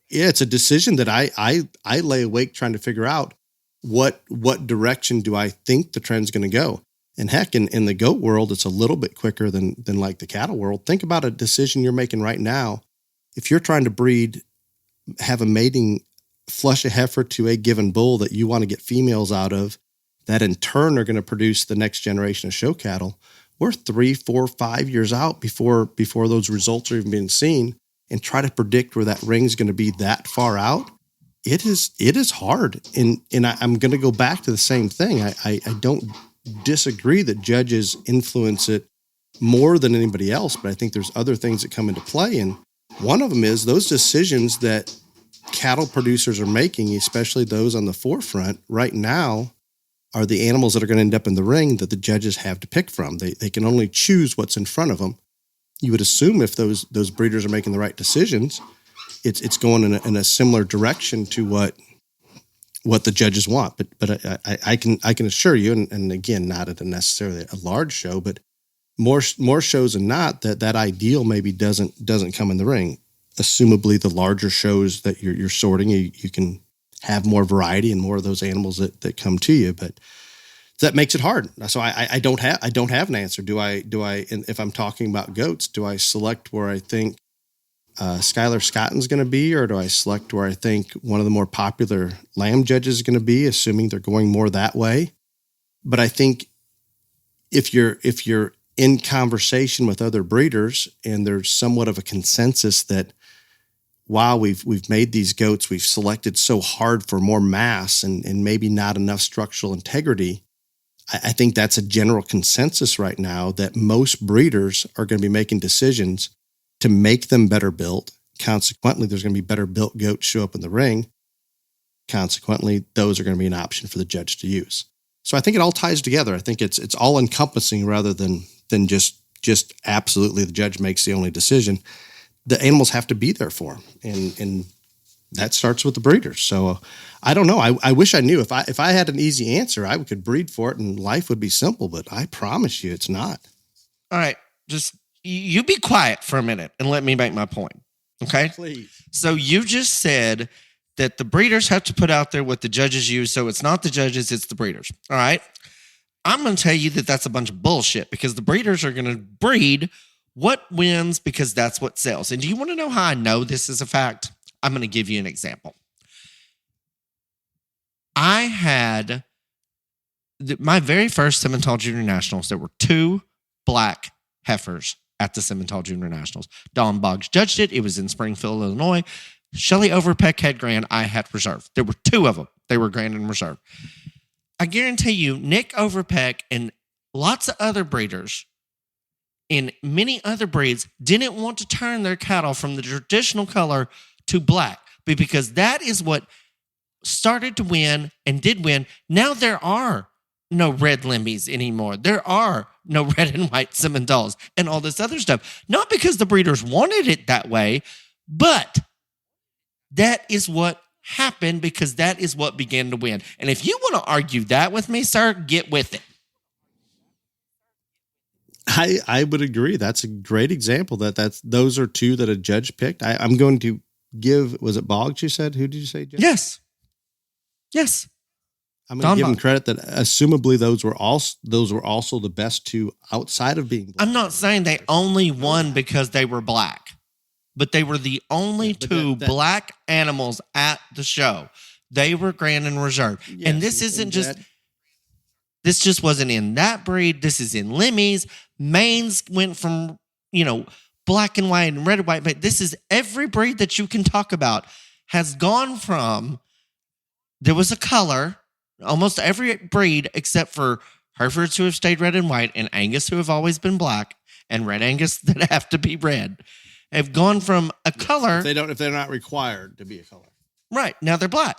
It's a decision that I lay awake trying to figure out. what direction do I think the trend's going to go? And heck, in the goat world, it's a little bit quicker than like the cattle world. Think about a decision you're making right now. If you're trying to breed, have a mating, flush a heifer to a given bull that you want to get females out of, that in turn are going to produce the next generation of show cattle, we're 3, 4, 5 years out before those results are even being seen. And try to predict where that ring's going to be that far out, it is hard. And I'm going to go back to the same thing. I don't disagree that judges influence it more than anybody else, but I think there's other things that come into play. And one of them is those decisions that cattle producers are making, especially those on the forefront right now, are the animals that are going to end up in the ring that the judges have to pick from. They can only choose what's in front of them. You would assume if those breeders are making the right decisions, it's going in a similar direction to what the judges want. But I can assure you, and again, not at necessarily a large show, but more shows than not, that ideal maybe doesn't come in the ring. Assumably, the larger shows that you're sorting, you can have more variety and more of those animals that come to you, but that makes it hard. So I don't have an answer. Do I, if I'm talking about goats, do I select where I think Skylar Scotton's going to be, or do I select where I think one of the more popular lamb judges is going to be, assuming they're going more that way? But I think if you're in conversation with other breeders and there's somewhat of a consensus that, wow, we've made these goats, we've selected so hard for more mass and maybe not enough structural integrity, I think that's a general consensus right now that most breeders are going to be making decisions to make them better built. Consequently, there's going to be better built goats show up in the ring. Consequently, those are going to be an option for the judge to use. So I think it all ties together. I think it's all encompassing rather than just absolutely the judge makes the only decision. The animals have to be there for them, and that starts with the breeders. So I don't know. I wish I knew. If I had an easy answer, I could breed for it and life would be simple, but I promise you it's not. All right. Just you be quiet for a minute and let me make my point. Okay? Please. So you just said that the breeders have to put out there what the judges use. So it's not the judges, it's the breeders. All right? I'm going to tell you that that's a bunch of bullshit because the breeders are going to breed what wins because that's what sells. And do you want to know how I know this is a fact? I'm going to give you an example. I had my very first Simmental Junior Nationals. There were 2 black heifers at the Simmental Junior Nationals. Don Boggs judged it. It was in Springfield, Illinois. Shelly Overpeck had grand. I had reserve. There were 2 of them. They were grand and reserve. I guarantee you, Nick Overpeck and lots of other breeders in many other breeds didn't want to turn their cattle from the traditional color to black, but because that is what started to win and did win. Now there are no red limbies anymore. There are no red and white Simmentals and all this other stuff. Not because the breeders wanted it that way, but that is what happened because that is what began to win. And if you want to argue that with me, sir, get with it. I would agree. That's a great example. Those are 2 that a judge picked. I'm going to give, was it Boggs you said? Who did you say, Judge? Yes. I'm going to give him credit that assumably those were also the best 2 outside of being black. I'm not saying they only won because they were black, but they were the only 2 black animals at the show. They were grand and reserve. Yes, and this isn't just, this just wasn't in that breed. This is in Limmies. Maines went from, black and white and red and white, but this is every breed that you can talk about has gone from, there was a color, almost every breed except for Herefords who have stayed red and white and Angus who have always been black and Red Angus that have to be red have gone from a color. If they're not required to be a color. Right. Now they're black.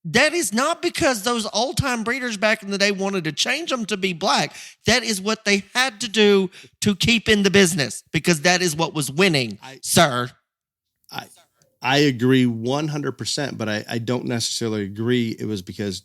That is not because those old-time breeders back in the day wanted to change them to be black. That is what they had to do to keep in the business because that is what was winning, sir. I agree 100%, but I don't necessarily agree it was because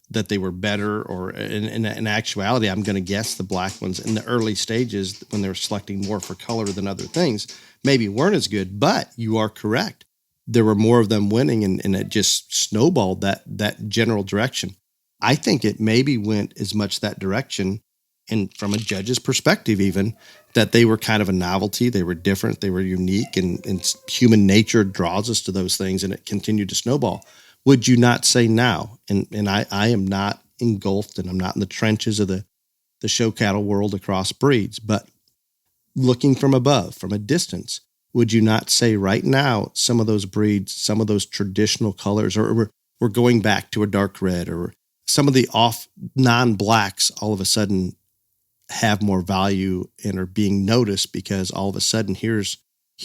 that they were better or in actuality, I'm going to guess the black ones in the early stages when they were selecting more for color than other things maybe weren't as good, but you are correct. there were more of them winning, and it just snowballed that general direction. I think it maybe went as much that direction, and from a judge's perspective, even that they were kind of a novelty. They were different. They were unique, and human nature draws us to those things, and it continued to snowball. Would you not say now? And I am not engulfed, and I'm not in the trenches of the show cattle world across breeds, but looking from above, from a distance, would you not say right now some of those breeds, some of those traditional colors, or we're going back to a dark red, or some of the off non-blacks all of a sudden have more value and are being noticed because all of a sudden here's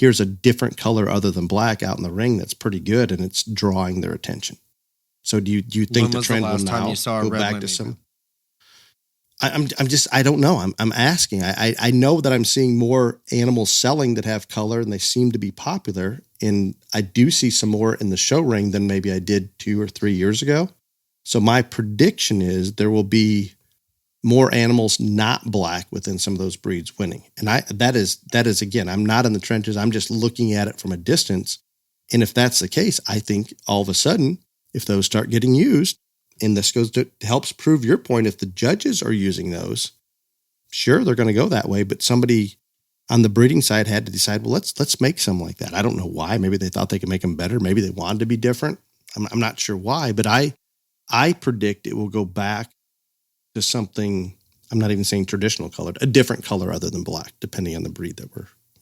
a different color other than black out in the ring that's pretty good, and it's drawing their attention. So do you think the trend will now go back to some? I don't know. I'm asking. I know that I'm seeing more animals selling that have color, and they seem to be popular. And I do see some more in the show ring than maybe I did 2 or 3 years ago. So my prediction is there will be more animals not black within some of those breeds winning. And that is again, I'm not in the trenches. I'm just looking at it from a distance. And if that's the case, I think all of a sudden, if those start getting used, and this helps prove your point, if the judges are using those, sure, they're going to go that way. But somebody on the breeding side had to decide, well, let's make some like that. I don't know why. Maybe they thought they could make them better. Maybe they wanted to be different. I'm not sure why, but I predict it will go back to something, I'm not even saying traditional colored, a different color other than black, depending on the breed that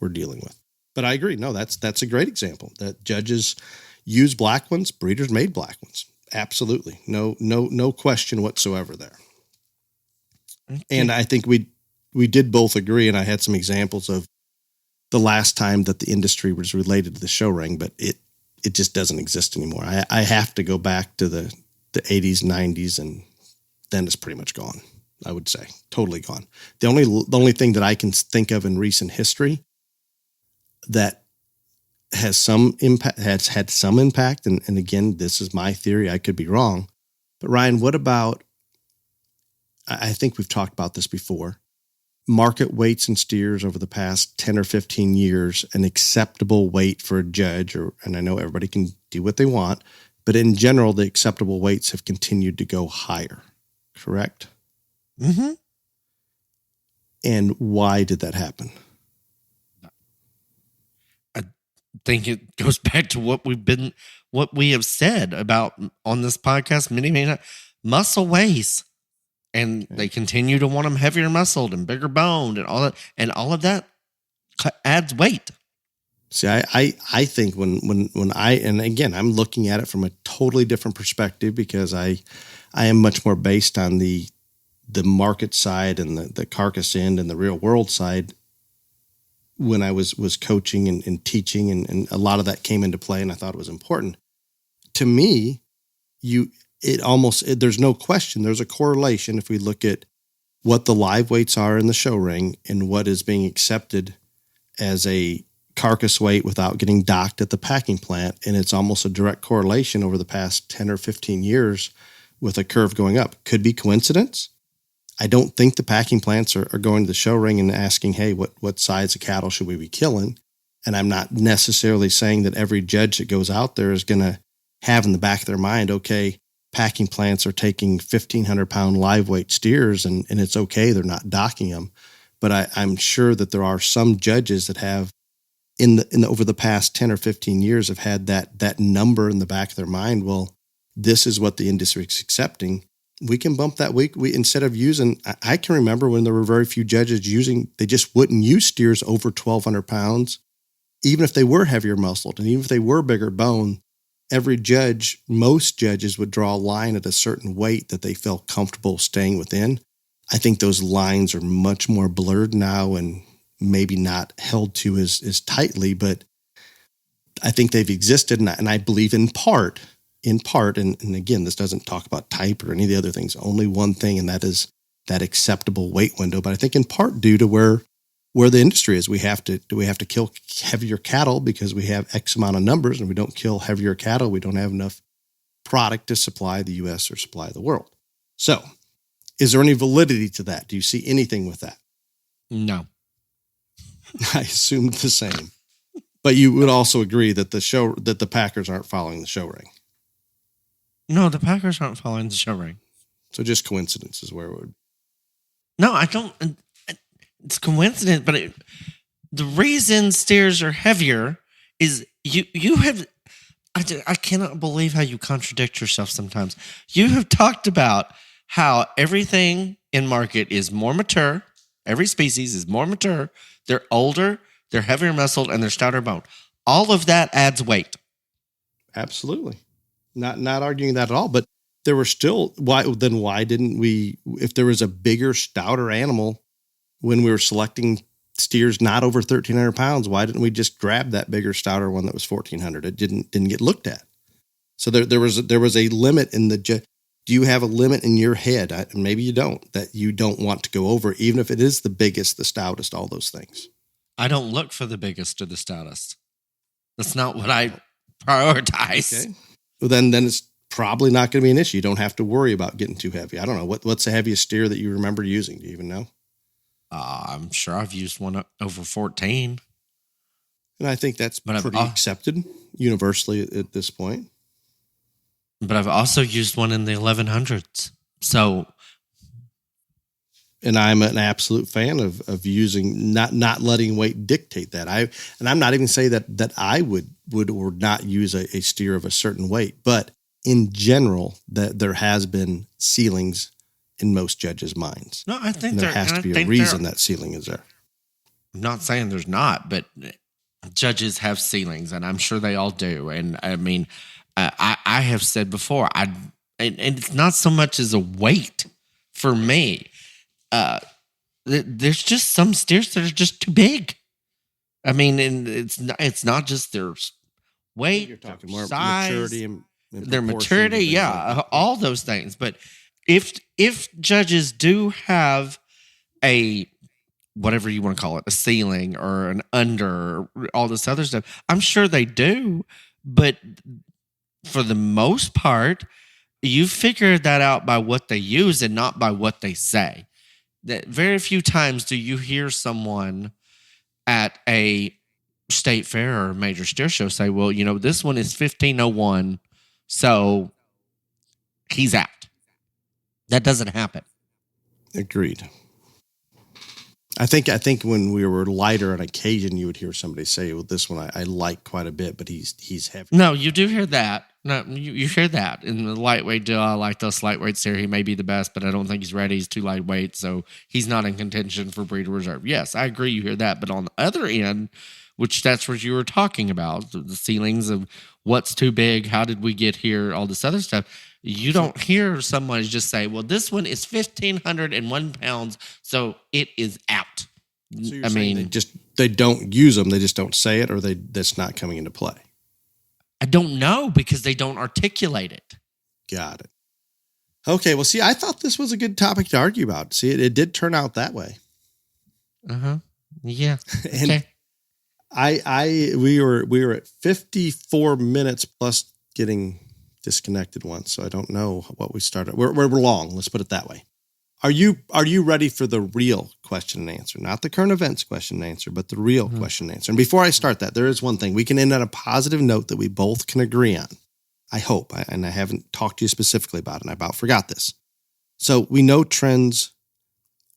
we're dealing with. But I agree. No, that's a great example that judges use black ones, breeders made black ones. Absolutely. No question whatsoever there. Okay. And I think we did both agree, and I had some examples of the last time that the industry was related to the show ring, but it just doesn't exist anymore. I have to go back to the 80s, 90s, and then it's pretty much gone, I would say. Totally gone. The only thing that I can think of in recent history that has some impact, has had some impact, and again, this is my theory, I could be wrong, but Ryan, what about, I think we've talked about this before, market weights and steers over the past 10 or 15 years, an acceptable weight for a judge, and I know everybody can do what they want, but in general, the acceptable weights have continued to go higher, correct? Mm-hmm. And why did that happen? Think it goes back to what we have said about on this podcast many times. Muscle weighs, and they continue to want them heavier muscled and bigger boned and all of that adds weight. See, I think when I, and again, I'm looking at it from a totally different perspective because I am much more based on the market side and the carcass end and the real world side. When I was coaching and teaching, and a lot of that came into play, and I thought it was important. To me, there's no question. There's a correlation if we look at what the live weights are in the show ring and what is being accepted as a carcass weight without getting docked at the packing plant. And it's almost a direct correlation over the past 10 or 15 years with a curve going up. Could be coincidence. I don't think the packing plants are going to the show ring and asking, hey, what size of cattle should we be killing? And I'm not necessarily saying that every judge that goes out there is going to have in the back of their mind, okay, packing plants are taking 1,500 pound live weight steers and it's okay, they're not docking them. But I'm sure that there are some judges that have over the past 10 or 15 years have had that number in the back of their mind. Well, this is what the industry is accepting. We can bump that week. We instead of using, I can remember when there were very few judges they just wouldn't use steers over 1,200 pounds, even if they were heavier muscled and even if they were bigger bone. Most judges would draw a line at a certain weight that they felt comfortable staying within. I think those lines are much more blurred now and maybe not held to as tightly, but I think they've existed, and I believe in part, and again, this doesn't talk about type or any of the other things, only one thing, and that is that acceptable weight window. But I think in part due to where the industry is, we have to kill heavier cattle because we have X amount of numbers, and we don't kill heavier cattle, we don't have enough product to supply the U.S. or supply the world. So is there any validity to that? Do you see anything with that? No. I assumed the same. But you would also agree that the Packers aren't following the show ring. No, the Packers aren't following the show ring. So just coincidence is where it would. No, I don't. It's coincidence, but the reason steers are heavier is you have. I cannot believe how you contradict yourself sometimes. You have talked about how everything in market is more mature. Every species is more mature. They're older, they're heavier muscled, and they're stouter boned. All of that adds weight. Absolutely. Not arguing that at all, but there were still why didn't we, if there was a bigger, stouter animal when we were selecting steers not over 1,300 pounds, why didn't we just grab that bigger, stouter one that was 1,400? It didn't get looked at. So there was a limit in the. Do you have a limit in your head? Maybe you don't, that you don't want to go over, even if it is the biggest, the stoutest, all those things. I don't look for the biggest or the stoutest. That's not what I prioritize. Okay. Well, then it's probably not going to be an issue. You don't have to worry about getting too heavy. I don't know. What's the heaviest steer that you remember using? Do you even know? I'm sure I've used one over 14. And I think that's pretty accepted universally at this point. But I've also used one in the 1100s. So. And I'm an absolute fan of using, not letting weight dictate that. I'm not even saying that I would or not use a steer of a certain weight, but in general, that there has been ceilings in most judges' minds. No, I think there has to be a reason that ceiling is there. I'm not saying there's not, but judges have ceilings, and I'm sure they all do. And I mean, I have said before, and it's not so much as a weight for me. There's just some steers that are just too big. I mean, and it's not just their weight. You're talking more size, maturity and their maturity, yeah, like all those things. But if judges do have a whatever you want to call it, a ceiling or an under, or all this other stuff, I'm sure they do. But for the most part, you figure that out by what they use and not by what they say. That very few times do you hear someone at a state fair or a major steer show say, well, this one is 1501, so he's out. That doesn't happen. Agreed. I think when we were lighter on occasion, you would hear somebody say, well, this one I like quite a bit, but he's heavy. No, you do hear that. No, you hear that. In the lightweight deal, I like this lightweight steer. He may be the best, but I don't think he's ready. He's too lightweight, so he's not in contention for breeder reserve. Yes, I agree you hear that. But on the other end, which that's what you were talking about, the ceilings of what's too big, how did we get here, all this other stuff, you don't hear someone just say, well, this one is 1,501 pounds, so it is out. So I mean, they don't use them. They just don't say it, or that's not coming into play. I don't know because they don't articulate it. Got it. Okay. Well, see, I thought this was a good topic to argue about. See, it did turn out that way. Uh-huh. Yeah. And okay. We were at 54 minutes plus getting disconnected once. So I don't know what we started. We're long. Let's put it that way. Are you ready for the real question and answer? Not the current events question and answer, but the real question and answer. And before I start that, there is one thing. We can end on a positive note that we both can agree on. I hope. And I haven't talked to you specifically about it, and I about forgot this. So we know trends.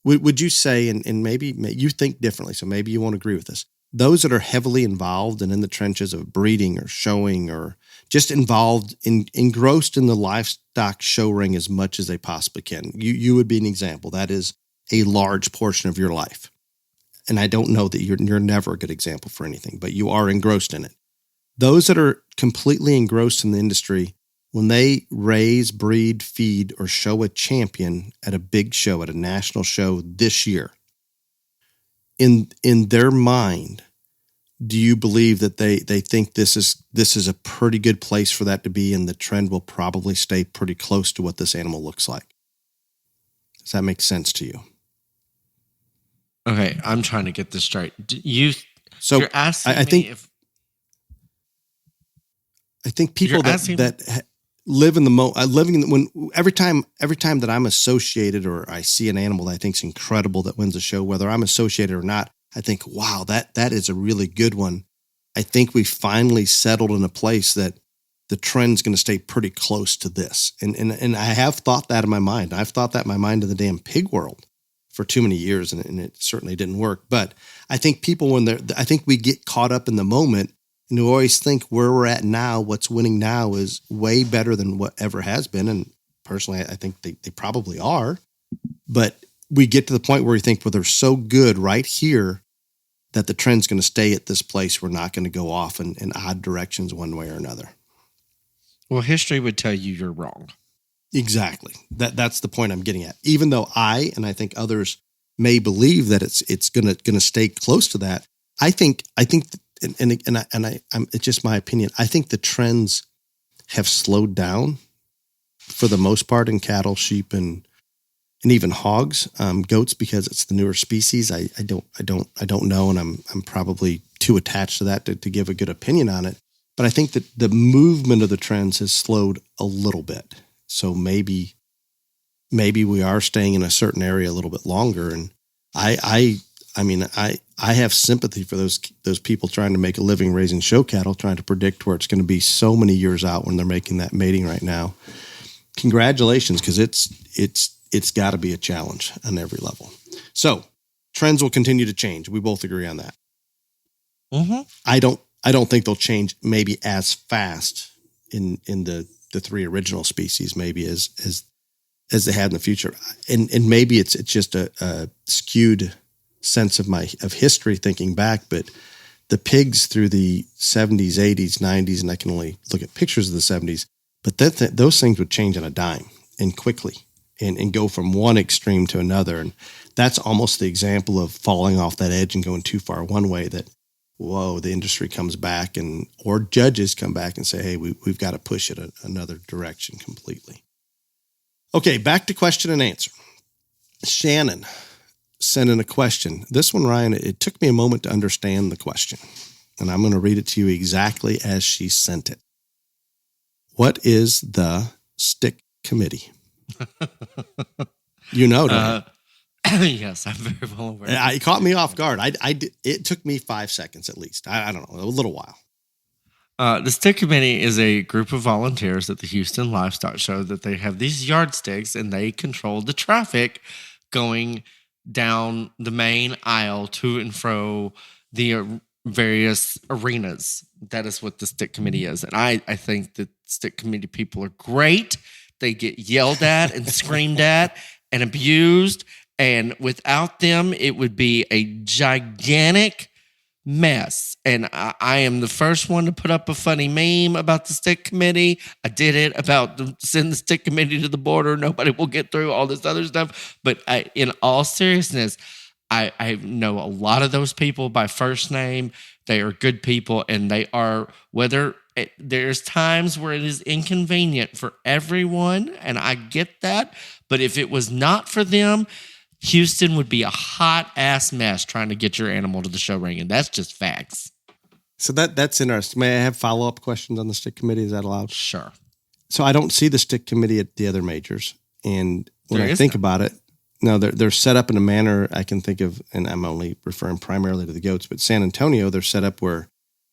Would you say, and maybe you think differently, so maybe you won't agree with this, those that are heavily involved and in the trenches of breeding or showing or just involved, engrossed in the livestock show ring as much as they possibly can. You would be an example. That is a large portion of your life. And I don't know that you're never a good example for anything, but you are engrossed in it. Those that are completely engrossed in the industry, when they raise, breed, feed, or show a champion at a big show, at a national show this year, in their mind, do you believe that they think this is a pretty good place for that to be, and the trend will probably stay pretty close to what this animal looks like? Does that make sense to you? Okay, I'm trying to get this straight. You're asking I think, me if... I think people that live in the every time that I'm associated or I see an animal that I think is incredible that wins a show, whether I'm associated or not, I think, wow, that is a really good one. I think we finally settled in a place that the trend's going to stay pretty close to this. And I have thought that in my mind. I've thought that in my mind in the damn pig world for too many years, and it certainly didn't work. But I think people, I think we get caught up in the moment, and we always think where we're at now, what's winning now is way better than whatever has been. And personally, I think they probably are. But we get to the point where we think, well, they're so good right here that the trend's going to stay at this place. We're not going to go off in odd directions one way or another. Well, history would tell you you're wrong. Exactly. That's the point I'm getting at. Even though I think others may believe that it's going to stay close to that, I think it's just my opinion. I think the trends have slowed down for the most part in cattle, sheep, and even hogs, goats, because it's the newer species. I don't know, and I'm probably too attached to that to give a good opinion on it. But I think that the movement of the trends has slowed a little bit. So maybe we are staying in a certain area a little bit longer. And I have sympathy for those people trying to make a living raising show cattle, trying to predict where it's going to be so many years out when they're making that mating right now. Congratulations, because it's got to be a challenge on every level. So trends will continue to change. We both agree on that. Mm-hmm. I don't think they'll change maybe as fast in the three original species, maybe as they had in the future. And maybe it's just a skewed sense of history thinking back, but the pigs through the 70s, 80s, 90s, and I can only look at pictures of the 70s, but those things would change on a dime and quickly and go from one extreme to another. And that's almost the example of falling off that edge and going too far one way, that whoa, the industry comes back or judges come back and say, hey, we've got to push it another direction completely. Okay, back to question and answer. Shannon sent in a question. This one, Ryan, it took me a moment to understand the question, and I'm going to read it to you exactly as she sent it. What is the Stick Committee? You know, don't you? Yes, I'm very well aware. It caught me off guard. It took me 5 seconds at least. I don't know, a little while. The Stick Committee is a group of volunteers at the Houston Livestock Show that they have these yardsticks, and they control the traffic going down the main aisle to and fro the various arenas. That is what the Stick Committee is. And I think that Stick Committee people are great. They get yelled at and screamed at and abused. And without them, it would be a gigantic mess. And I am the first one to put up a funny meme about the Stick Committee. I did it about send the Stick Committee to the border. Nobody will get through all this other stuff. But in all seriousness, I know a lot of those people by first name. They are good people, and they are, there's times where it is inconvenient for everyone, and I get that. But if it was not for them, Houston would be a hot ass mess trying to get your animal to the show ring, and that's just facts. So that's interesting. May I have follow-up questions on the Stick Committee? Is that allowed? Sure. So I don't see the Stick Committee at the other majors, and when I think about it, no, they're set up in a manner I can think of, and I'm only referring primarily to the goats, but San Antonio, they're set up where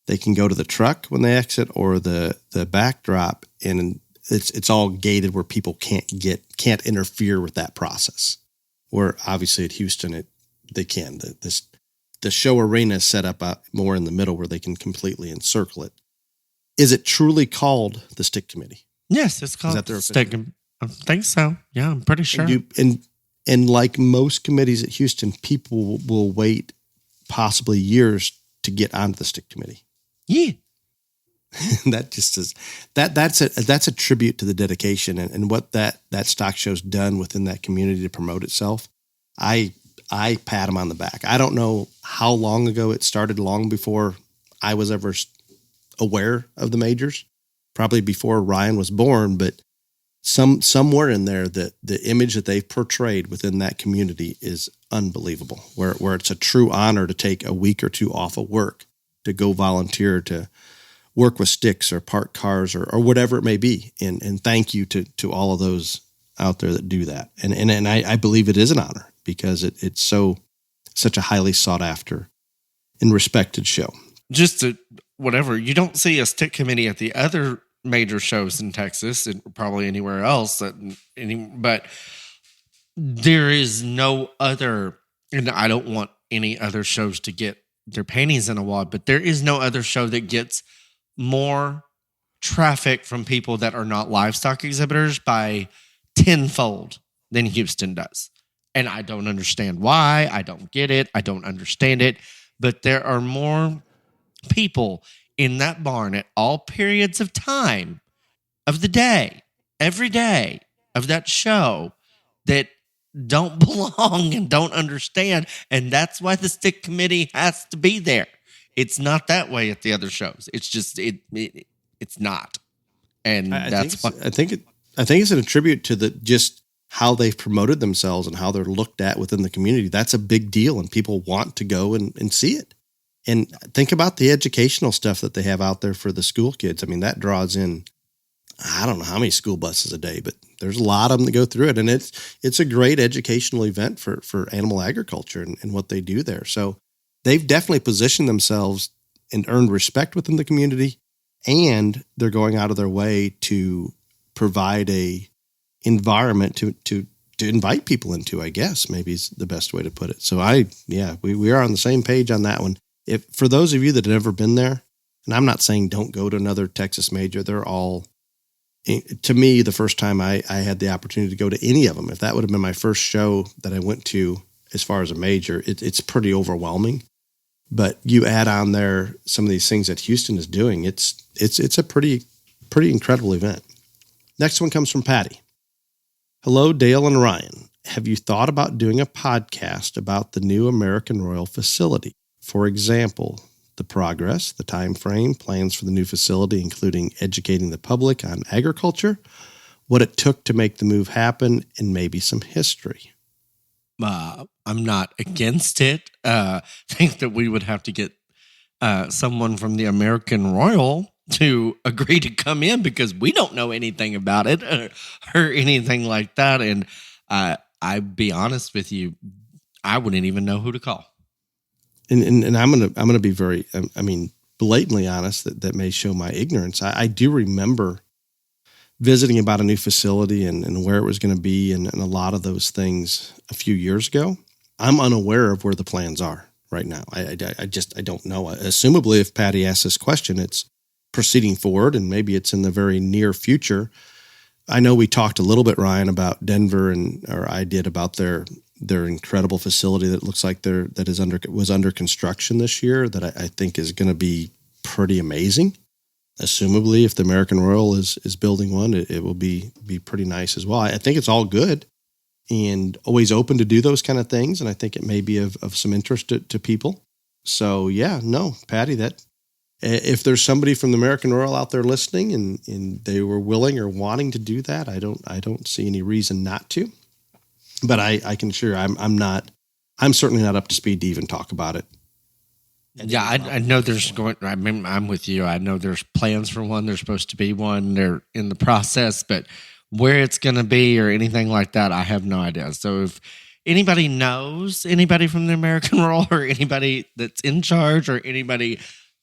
they can go to the truck when they exit or the backdrop, and it's all gated where people can't interfere with that process. Where obviously at Houston, they can. The show arena is set up more in the middle where they can completely encircle it. Is it truly called the Stick Committee? Yes, it's called the Stick. I think so. Yeah, I'm pretty sure. And like most committees at Houston, people will wait possibly years to get onto the Stick Committee. Yeah. That just is that's a tribute to the dedication and what that stock show's done within that community to promote itself. I pat them on the back. I don't know how long ago it started, long before I was ever aware of the majors, probably before Ryan was born, but somewhere in there that the image that they've portrayed within that community is unbelievable, where it's a true honor to take a week or two off of work to go volunteer to work with sticks or park cars or whatever it may be. And thank you to all of those out there that do that. And I believe it is an honor because it's such a highly sought after and respected show. Just whatever. You don't see a stick committee at the other major shows in Texas and probably anywhere else. But there is no other, and I don't want any other shows to get their panties in a wad, but there is no other show that gets more traffic from people that are not livestock exhibitors by tenfold than Houston does. And I don't understand why. I don't get it. I don't understand it. But there are more people in that barn at all periods of time of the day, every day of that show, that don't belong and don't understand. And that's why the stick committee has to be there. It's not that way at the other shows. It's just, it's not. And I think it's an attribute to just how they've promoted themselves and how they're looked at within the community. That's a big deal, and people want to go and see it. And think about the educational stuff that they have out there for the school kids. I mean, that draws in, I don't know how many school buses a day, but there's a lot of them that go through it. And it's a great educational event for animal agriculture and what they do there. So they've definitely positioned themselves and earned respect within the community, and they're going out of their way to provide a environment to invite people into, I guess, maybe is the best way to put it. So we are on the same page on that one. If for those of you that have never been there, and I'm not saying don't go to another Texas major, they're all, to me, the first time I had the opportunity to go to any of them, if that would have been my first show that I went to as far as a major, it's pretty overwhelming. But you add on there some of these things that Houston is doing, it's a pretty incredible event. Next one comes from Patty. Hello, Dale and Ryan. Have you thought about doing a podcast about the new American Royal facility? For example, the progress, the time frame, plans for the new facility, including educating the public on agriculture, what it took to make the move happen, and maybe some history. I'm not against it. I think that we would have to get someone from the American Royal to agree to come in, because we don't know anything about it or anything like that. And I'd be honest with you, I wouldn't even know who to call. And I'm gonna be very, blatantly honest. That may show my ignorance. I do remember visiting about a new facility and where it was going to be and a lot of those things a few years ago. I'm unaware of where the plans are right now. I don't know. Assumably, if Patty asks this question, it's proceeding forward, and maybe it's in the very near future. I know we talked a little bit, Ryan, about Denver, or I did, about their incredible facility that looks like was under construction this year, that I think is going to be pretty amazing. Assumably, if the American Royal is building one, it will be pretty nice as well. I think it's all good and always open to do those kind of things, and I think it may be of some interest to people. So yeah, no, Patty, that if there's somebody from the American Royal out there listening and they were willing or wanting to do that, I don't see any reason not to. But I can assure I'm certainly not up to speed to even talk about it. Yeah, I know I'm with you. I know there's plans for one. There's supposed to be one. They're in the process, but where it's going to be or anything like that, I have no idea. So if anybody knows anybody from the American Royal, or anybody that's in charge, or anybody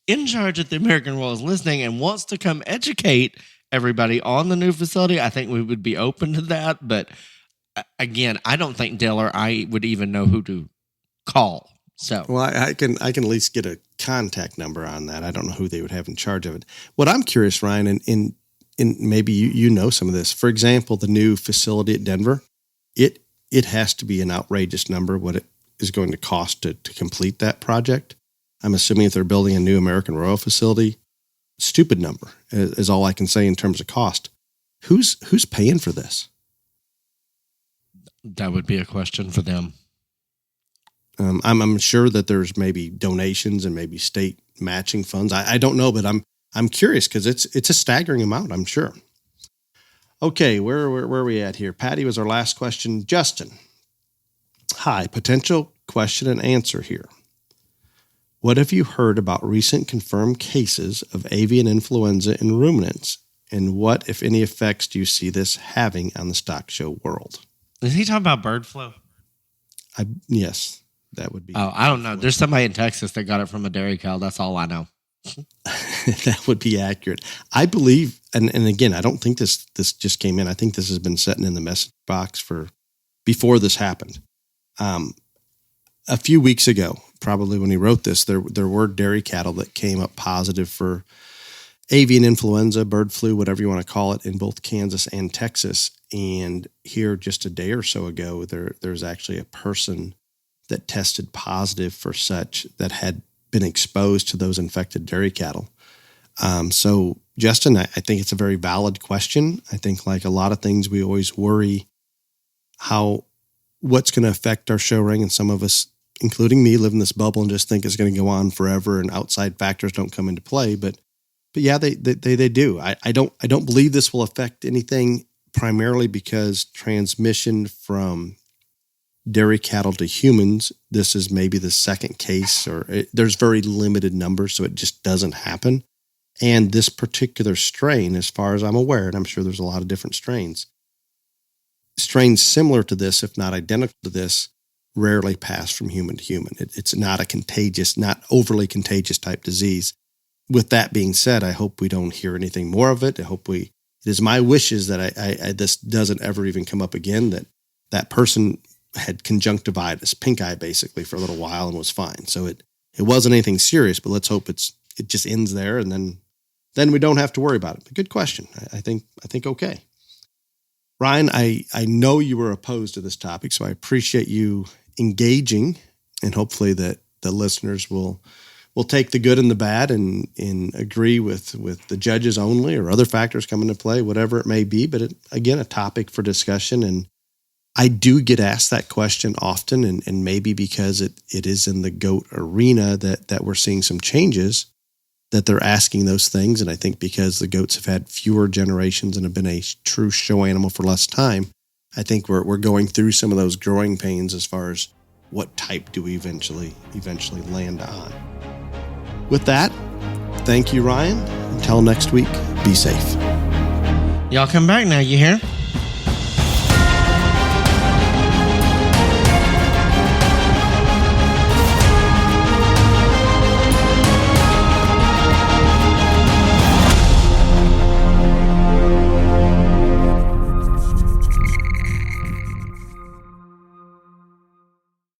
in charge at the American Royal is listening and wants to come educate everybody on the new facility, I think we would be open to that. But again, I don't think Dale or I would even know who to call. So, well, I can at least get a contact number on that. I don't know who they would have in charge of it. What I'm curious, Ryan, and maybe you know some of this. For example, the new facility at Denver, it has to be an outrageous number what it is going to cost to complete that project. I'm assuming if they're building a new American Royal facility, stupid number is all I can say in terms of cost. Who's paying for this? That would be a question for them. I'm sure that there's maybe donations and maybe state matching funds. I don't know, but I'm curious because it's a staggering amount, I'm sure. Okay, where are we at here? Patty was our last question. Justin, hi, potential question and answer here. What have you heard about recent confirmed cases of avian influenza in ruminants, and what, if any, effects do you see this having on the stock show world? Is he talking about bird flu? Yes, that would be. Oh, I don't know. There's somebody in Texas that got it from a dairy cow. That's all I know. That would be accurate. I believe, and again, I don't think this just came in. I think this has been sitting in the message box for before this happened. A few weeks ago, probably when he wrote this, there were dairy cattle that came up positive for avian influenza, bird flu, whatever you want to call it, in both Kansas and Texas. And here, just a day or so ago, there's actually a person that tested positive for such that had been exposed to those infected dairy cattle. So, Justin, I think it's a very valid question. I think, like a lot of things, we always worry what's going to affect our show ring, and some of us, including me, live in this bubble and just think it's going to go on forever and outside factors don't come into play. But yeah, they do. I don't believe this will affect anything, primarily because transmission from dairy cattle to humans, this is maybe the second case, there's very limited numbers, so it just doesn't happen. And this particular strain, as far as I'm aware, and I'm sure there's a lot of different strains similar to this, if not identical to this, rarely pass from human to human. It's not not overly contagious type disease. With that being said, I hope we don't hear anything more of it. It is my wishes that this doesn't ever even come up again, that person had conjunctivitis, pink eye basically, for a little while and was fine. So it wasn't anything serious, but let's hope it just ends there, and then we don't have to worry about it. But good question. I think okay. Ryan, I know you were opposed to this topic, so I appreciate you engaging, and hopefully that the listeners will take the good and the bad and agree with the judges only, or other factors come into play, whatever it may be. But again, a topic for discussion. And I do get asked that question often, and maybe because it is in the goat arena that we're seeing some changes, that they're asking those things. And I think because the goats have had fewer generations and have been a true show animal for less time, I think we're going through some of those growing pains as far as what type do we eventually land on. With that, thank you, Ryan. Until next week, be safe. Y'all come back now, you hear?